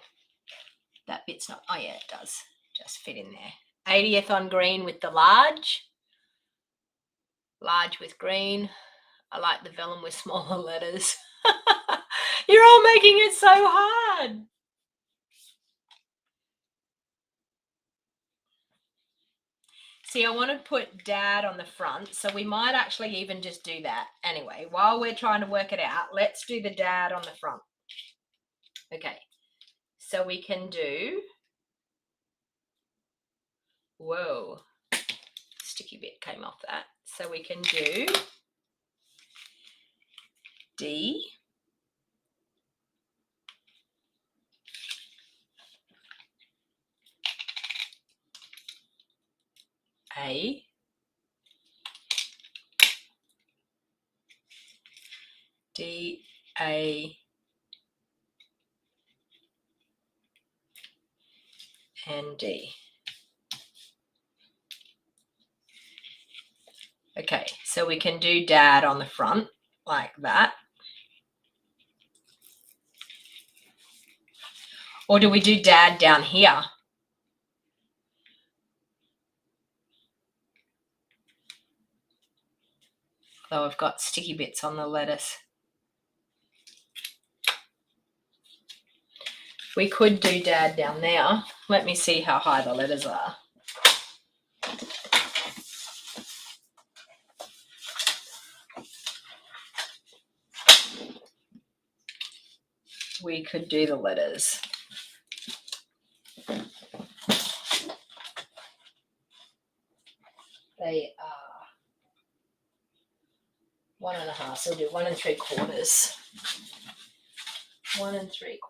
that bit's not, oh yeah, it does just fit in there. 80th on green with the large. Large with green. I like the vellum with smaller letters. You're all making it so hard. See, I want to put Dad on the front, so we might actually even just do that. Anyway, while we're trying to work it out, let's do the Dad on the front. Okay, so we can do, whoa, sticky bit came off that. So we can do D, A, D, A, and D. Okay, so we can do Dad on the front like that. Or do we do Dad down here? Though I've got sticky bits on the lettuce. We could do Dad down there. Let me see how high the letters are. We could do the letters. They are 1.5, so we'll do 1 3/4. 1 3/4.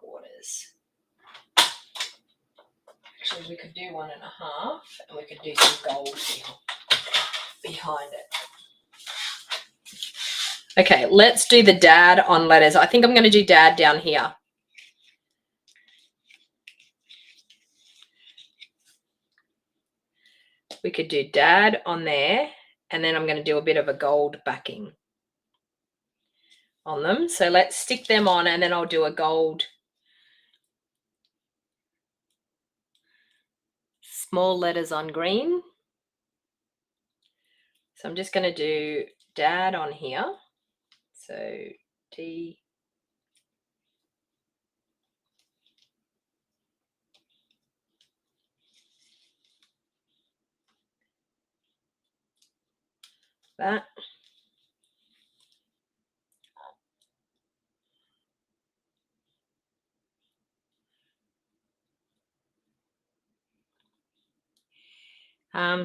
Actually, we could do 1.5, and we could do some gold behind it. Okay, let's do the Dad on letters. I think I'm going to do Dad down here. We could do Dad on there, and then I'm going to do a bit of a gold backing on them. So let's stick them on, and then I'll do a gold. Small letters on green. So I'm just going to do Dad on here. So D. That.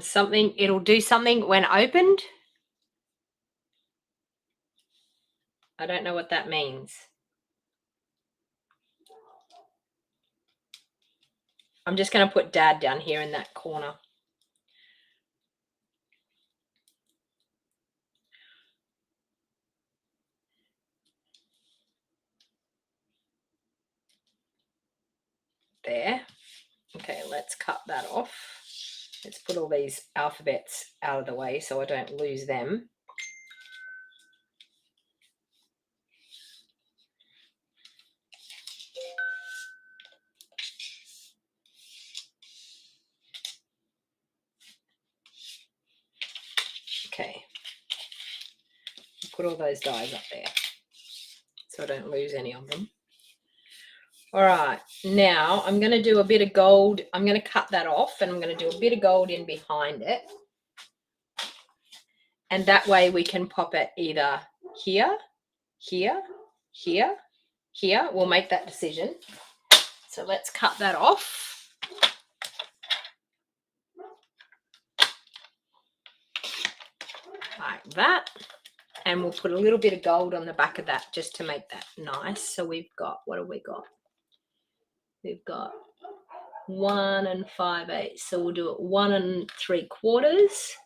Something, it'll do something when opened. I don't know what that means. I'm just going to put Dad down here in that corner. There. Okay, let's cut that off. Let's put all these alphabets out of the way so I don't lose them. Okay. Put all those dies up there so I don't lose any of them. All right, now I'm going to do a bit of gold. I'm going to cut that off, and I'm going to do a bit of gold in behind it. And that way we can pop it either here, here, here, here. We'll make that decision. So let's cut that off. Like that. And we'll put a little bit of gold on the back of that just to make that nice. So we've got, what have we got? We've got 1 5/8. So we'll do it 1 3/4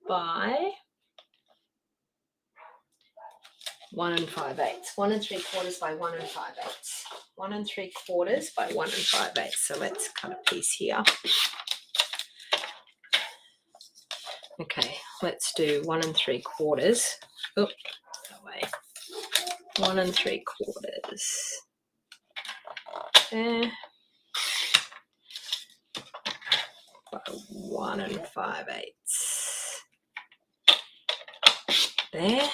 by 1 5/8. 1 3/4 by 1 5/8. 1 3/4 by 1 5/8. So let's cut a piece here. Okay, let's do 1 3/4. Oh, that way. 1 3/4. There. By 1 5/8. There.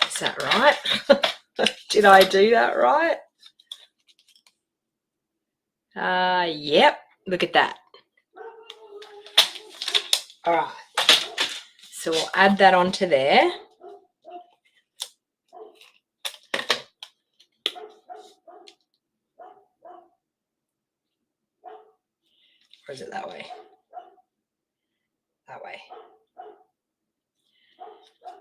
Is that right? Did I do that right? Yep. Look at that. All right. So we'll add that onto there. Or is it that way? That way.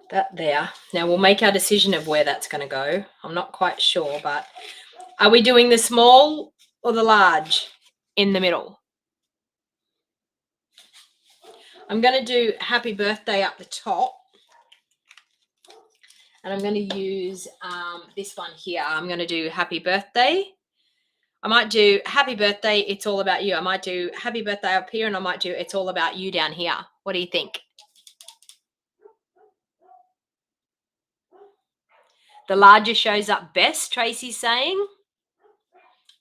That there. Now we'll make our decision of where that's going to go. I'm not quite sure, but are we doing the small or the large in the middle? I'm going to do happy birthday up the top. And I'm going to use this one here. I'm going to do happy birthday. I might do happy birthday, it's all about you. I might do happy birthday up here, and I might do it's all about you down here. What do you think? The larger shows up best, Tracy's saying.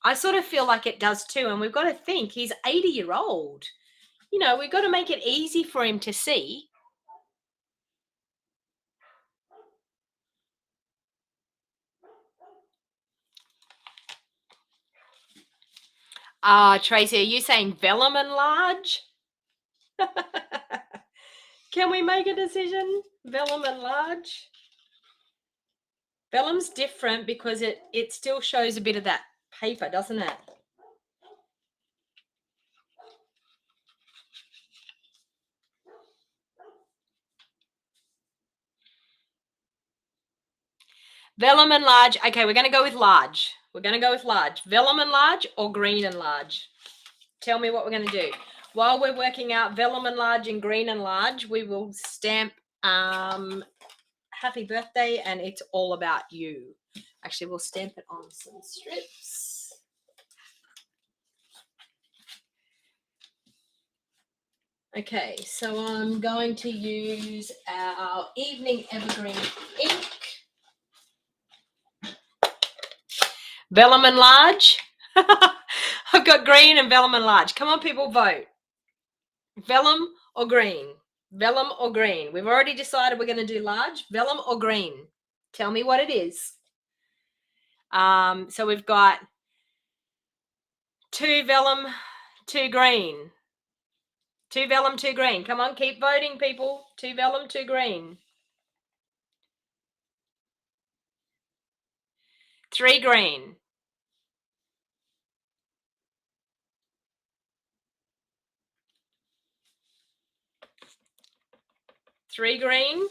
I sort of feel like it does too. And we've got to think he's 80-year-old. You know, we've got to make it easy for him to see. Tracy, are you saying vellum and large? Can we make a decision? Vellum and large? Vellum's different because it still shows a bit of that paper, doesn't it? Vellum and large. Okay, we're going to go with large. We're going to go with large. Vellum and large or green and large? Tell me what we're going to do. While we're working out vellum and large and green and large, we will stamp happy birthday and it's all about you. Actually, we'll stamp it on some strips. Okay, so I'm going to use our Evening Evergreen ink. Vellum and large. I've got green and vellum and large. Come on, people, vote. Vellum or green? Vellum or green? We've already decided we're going to do large. Vellum or green? Tell me what it is. So we've got 2 vellum, 2 green. 2 vellum, 2 green. Come on, keep voting, people. 2 vellum, 2 green. 3 green. 3 green.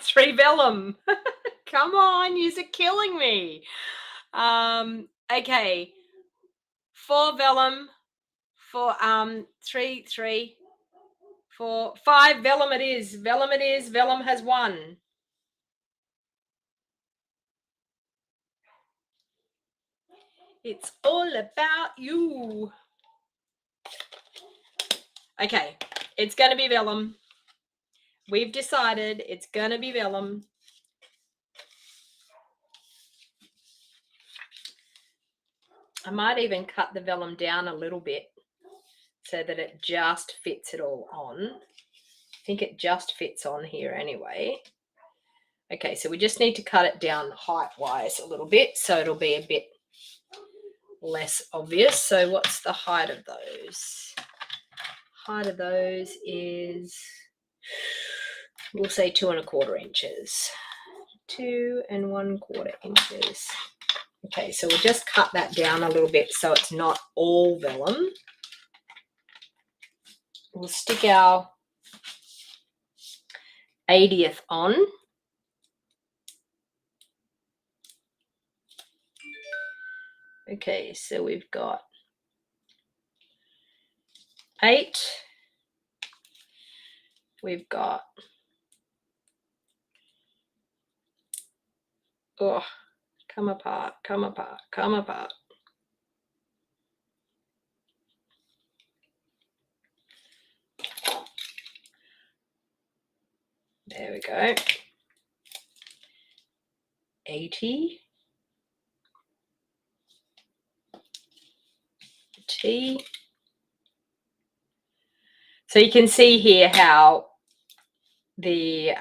Three vellum. Come on, you're killing me. Okay. 4 vellum. 3, 4, 5 vellum it is. Vellum it is. Vellum has 1. It's all about you. Okay, it's going to be vellum. We've decided it's going to be vellum. I might even cut the vellum down a little bit so that it just fits it all on. I think it just fits on here anyway. Okay, so we just need to cut it down height-wise a little bit so it'll be a bit less obvious. So what's the height of those? Height of those is, we'll say 2 1/4 inches. 2 1/4 inches. Okay, so we'll just cut that down a little bit so it's not all vellum. We'll stick our 80th on. Okay, so we've got 8. We've got, oh, come apart, come apart, come apart. There we go. 80. T. So you can see here how the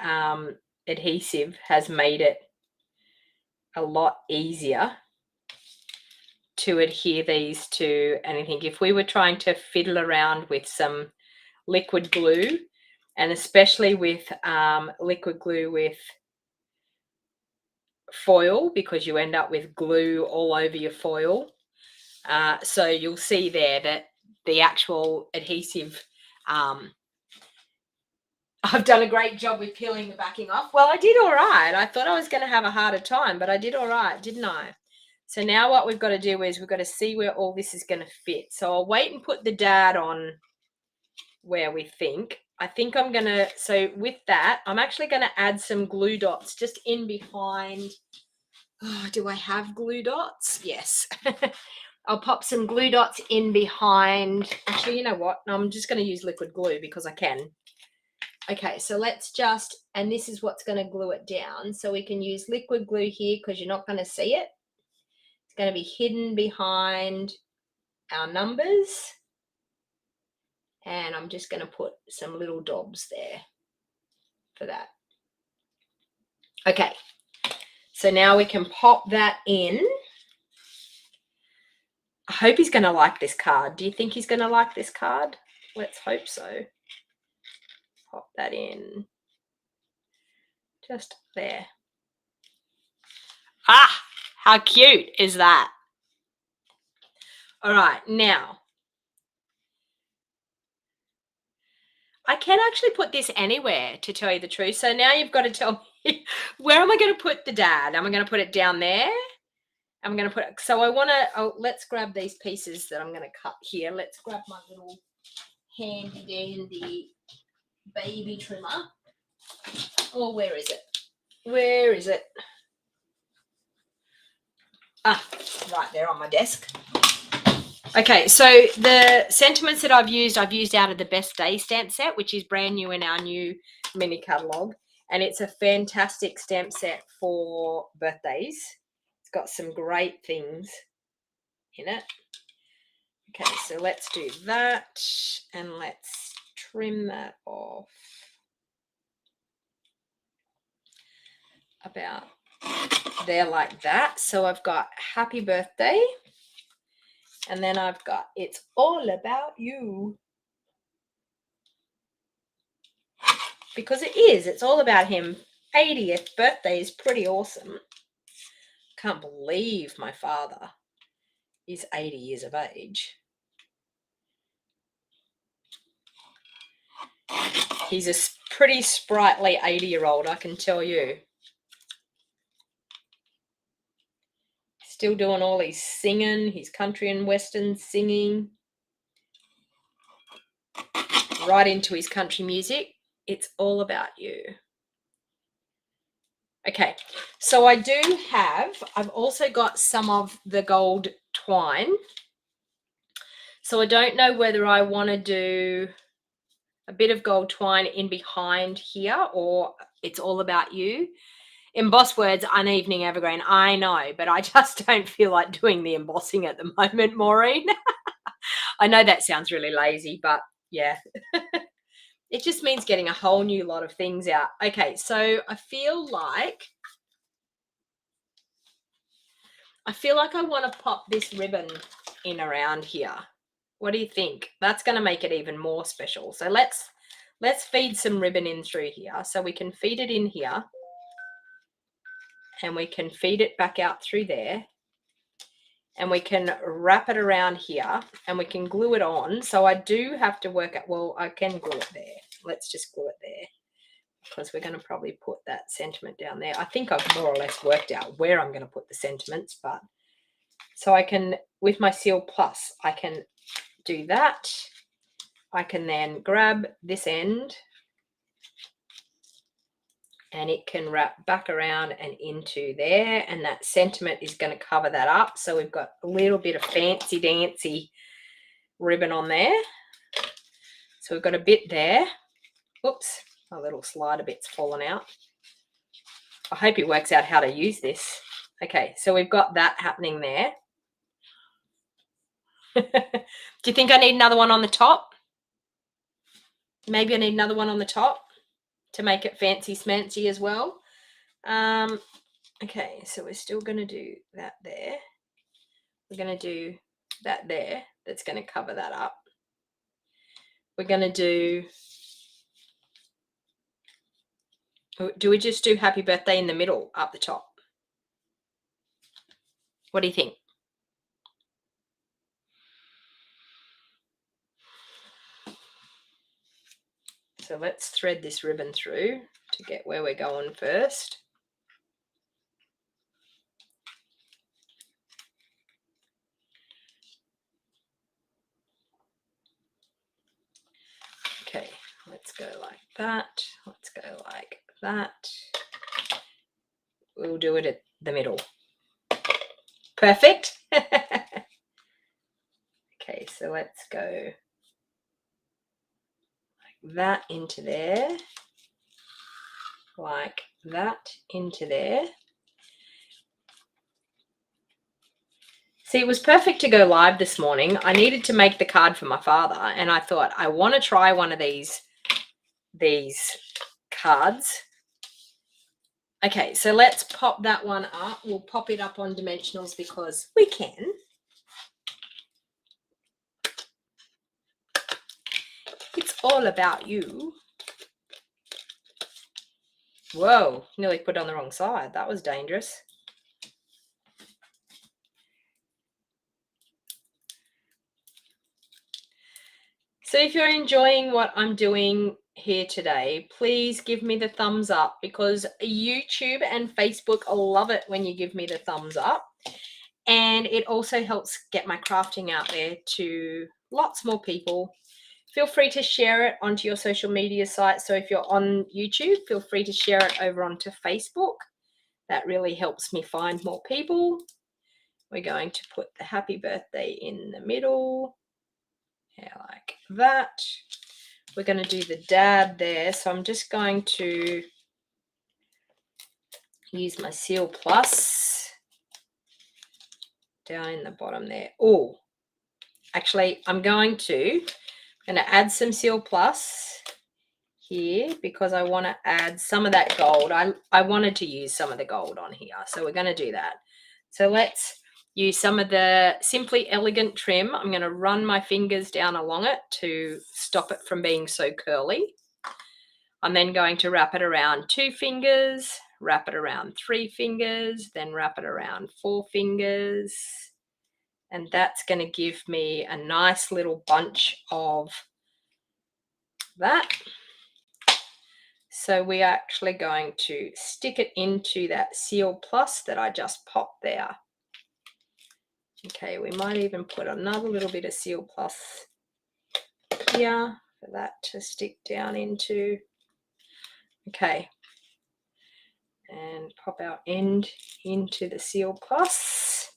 adhesive has made it a lot easier to adhere these to anything. If we were trying to fiddle around with some liquid glue, and especially with liquid glue with foil, because you end up with glue all over your foil. So you'll see there that the actual adhesive, I've done a great job with peeling the backing off. Well, I did all right. I thought I was going to have a harder time, but I did all right, didn't I? So now what we've got to do is we've got to see where all this is going to fit. So I'll wait and put the dad on where we think. I think I'm going to, so with that, I'm actually going to add some glue dots just in behind. Oh, do I have glue dots? Yes. I'll pop some glue dots in behind. Actually, you know what? No, I'm just going to use liquid glue because I can. Okay, so let's just, and this is what's going to glue it down. So we can use liquid glue here because you're not going to see it. It's going to be hidden behind our numbers. And I'm just going to put some little dobs there for that. Okay, so now we can pop that in. I hope he's going to like this card. Do you think he's going to like this card? Let's hope so. Pop that in. Just there. Ah, how cute is that? All right, now I can actually put this anywhere, to tell you the truth. So now you've got to tell me, where am I going to put the dad? Am I going to put it down there? I'm going to put it, so I want to, let's grab these pieces that I'm going to cut here. Let's grab my little handy dandy baby trimmer. Oh, where is it? Where is it? Ah, right there on my desk. Okay, so the sentiments that I've used out of the Best Day stamp set, which is brand new in our new mini catalogue. And it's a fantastic stamp set for birthdays. It's got some great things in it. Okay, so let's do that. And let's trim that off about there like that. So I've got happy birthday. And then I've got it's all about you. Because it is. It's all about him. 80th birthday is pretty awesome. Can't believe my father is 80 years of age. He's a pretty sprightly 80-year-old, I can tell you. Still doing all his singing, his country and western singing. Right into his country music. It's all about you. Okay, so I do have, I've also got some of the gold twine. So I don't know whether I want to do a bit of gold twine in behind here or it's all about you. Emboss words, unevening evergreen. I know, but I just don't feel like doing the embossing at the moment, Maureen. I know that sounds really lazy, but yeah. It just means getting a whole new lot of things out. Okay, so I feel like I want to pop this ribbon in around here. What do you think? That's going to make it even more special. So let's feed some ribbon in through here. So we can feed it in here and we can feed it back out through there. and we can wrap it around here and we can glue it on. So I do have to work out, well, I can glue it there. Let's just glue it there because we're going to probably put that sentiment down there. I think I've more or less worked out where I'm going to put the sentiments, but so I can, with my Seal Plus, I can do that. I can then grab this end and it can wrap back around and into there, and that sentiment is going to cover that up. So we've got a little bit of fancy dancy ribbon on there. So we've got a bit there. Oops, my little slider bit's fallen out. I hope it works out how to use this. Okay, so we've got that happening there. Do you think I need another one on the top? Maybe I need another one on the top to make it fancy smancy as well. Okay, so we're still going to do that there. We're going to do that there. That's going to cover that up. We're going to do we just do happy birthday in the middle up the top? What do you think? So let's thread this ribbon through to get where we're going first. Okay, let's go like that. Let's go like that. We'll do it at the middle. Perfect. Okay, so let's go like that into there, like that into there. See, it was perfect to go live this morning. I needed to make the card for my father, and I thought I want to try one of these cards. Okay, so let's pop that one up. We'll pop it up on dimensionals because we can. It's all about you. Whoa, nearly put it on the wrong side. That was dangerous. So if you're enjoying what I'm doing here today, please give me the thumbs up, because YouTube and Facebook love it when you give me the thumbs up. And it also helps get my crafting out there to lots more people. Feel free to share it onto your social media sites. So if you're on YouTube, feel free to share it over onto Facebook. That really helps me find more people. We're going to put the happy birthday in the middle. Yeah, like that. We're going to do the dad there. So I'm just going to use my Seal Plus down in the bottom there. Oh, actually, I'm going to add some Seal Plus here because I want to add some of that gold. I wanted to use some of the gold on here, so we're going to do that. So let's use some of the Simply Elegant trim. I'm going to run my fingers down along it to stop it from being so curly. I'm then going to wrap it around 2 fingers, wrap it around 3 fingers, then wrap it around 4 fingers. And that's going to give me a nice little bunch of that. So we're actually going to stick it into that Seal Plus that I just popped there. Okay, we might even put another little bit of Seal Plus here for that to stick down into. Okay, and pop our end into the Seal Plus.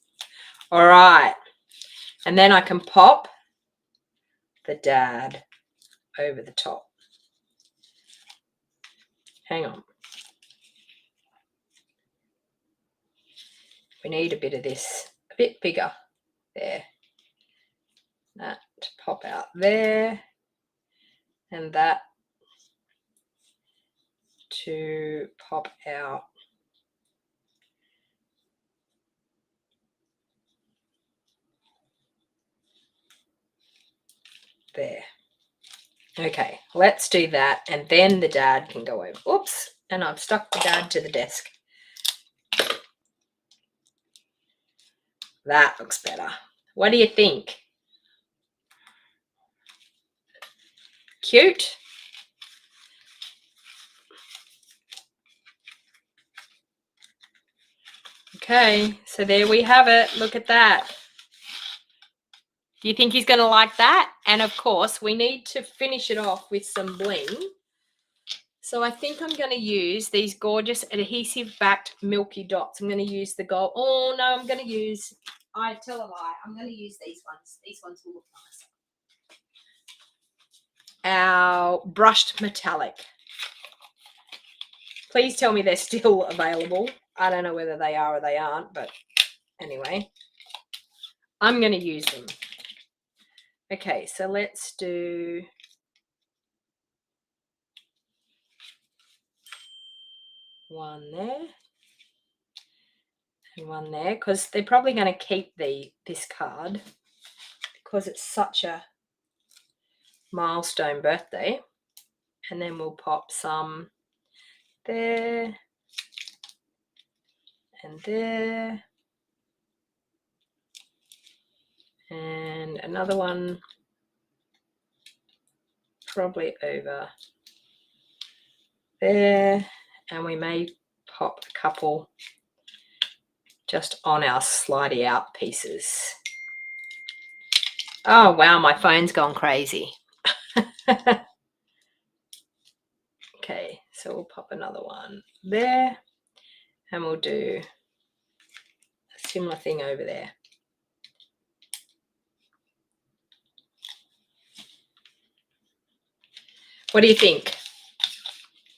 All right, and then I can pop the dad over the top. Hang on. We need a bit of this, a bit bigger there. That to pop out there, and that to pop out there. Okay, let's do that, and then the dad can go over. Oops, and I've stuck the dad to the desk. That looks better. What do you think? Cute. Okay, so there we have it. Look at that. Do you think he's going to like that? And of course, we need to finish it off with some bling. So I think I'm going to use these gorgeous adhesive-backed milky dots. I'm going to use the gold. Oh, no, I'm going to use, I tell a lie, I'm going to use these ones. These ones will look nicer. Our brushed metallic. Please tell me they're still available. I don't know whether they are or they aren't, but anyway, I'm going to use them. Okay, so let's do one there and one there, because they're probably going to keep this card because it's such a milestone birthday. And then we'll pop some there and there and another one probably over there, and we may pop a couple just on our slidey out pieces. Oh wow, my phone's gone crazy. Okay, so we'll pop another one there and we'll do a similar thing over there. What do you think? Do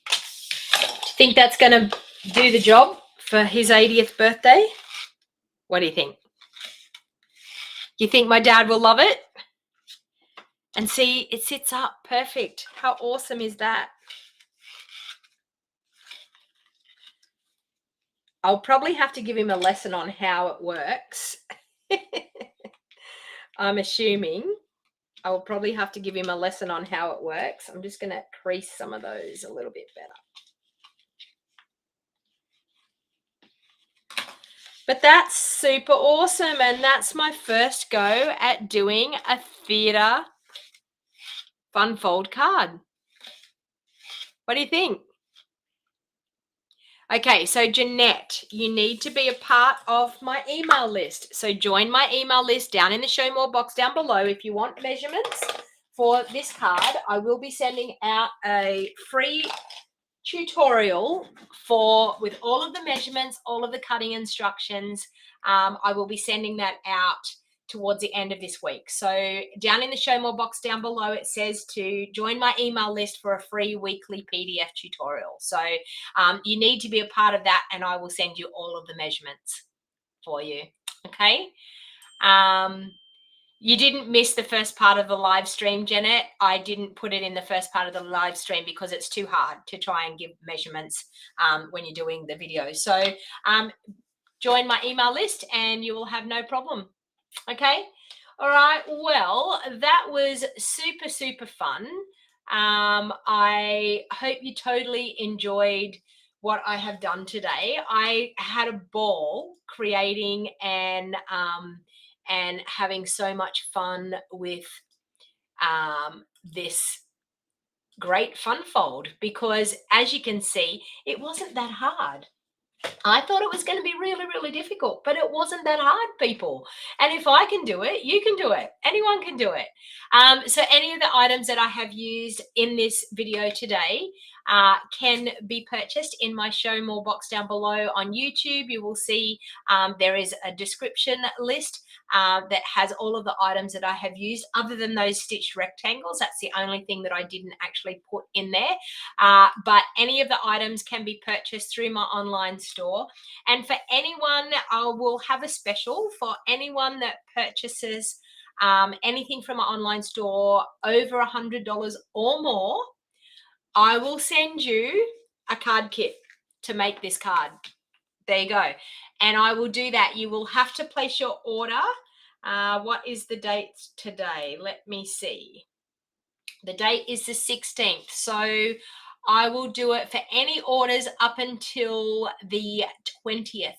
you think that's going to do the job for his 80th birthday? What do you think? You think my dad will love it? And see, it sits up perfect. How awesome is that? I'll probably have to give him a lesson on how it works. I'm assuming I will probably have to give him a lesson on how it works. I'm just going to crease some of those a little bit better. But that's super awesome. And that's my first go at doing a theatre fun fold card. What do you think? Okay, so Jeanette, you need to be a part of my email list. So join my email list down in the show more box down below. If you want measurements for this card, I will be sending out a free tutorial with all of the measurements, all of the cutting instructions. I will be sending that out towards the end of this week. So down in the show more box down below, it says to join my email list for a free weekly PDF tutorial. So you need to be a part of that, and I will send you all of the measurements for you. Okay. You didn't miss the first part of the live stream, Janet. I didn't put it in the first part of the live stream because it's too hard to try and give measurements when you're doing the video. So join my email list and you will have no problem. Okay. All right. Well, that was super, super fun. I hope you totally enjoyed what I have done today. I had a ball creating and having so much fun with this great fun fold, because as you can see, it wasn't that hard. I thought it was going to be really, really difficult, but it wasn't that hard, people. And if I can do it, you can do it. Anyone can do it. So any of the items that I have used in this video today can be purchased in my show more box down below on YouTube. You will see there is a description list that has all of the items that I have used, other than those stitched rectangles. That's the only thing that I didn't actually put in there. But any of the items can be purchased through my online store. And for anyone, I will have a special for anyone that purchases anything from my online store over $100 or more. I will send you a card kit to make this card. There you go. And I will do that. You will have to place your order. What is the date today? Let me see. The date is the 16th. So I will do it for any orders up until the 20th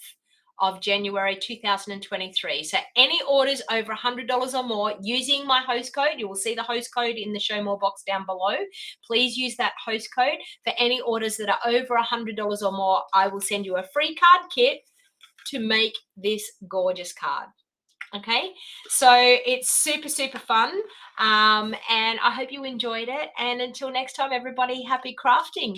of January 2023. So any orders over $100 or more using my host code, you will see the host code in the show more box down below. Please use that host code. For any orders that are over $100 or more, I will send you a free card kit to make this gorgeous card. Okay, so it's super, super fun. And I hope you enjoyed it. And until next time, everybody, happy crafting.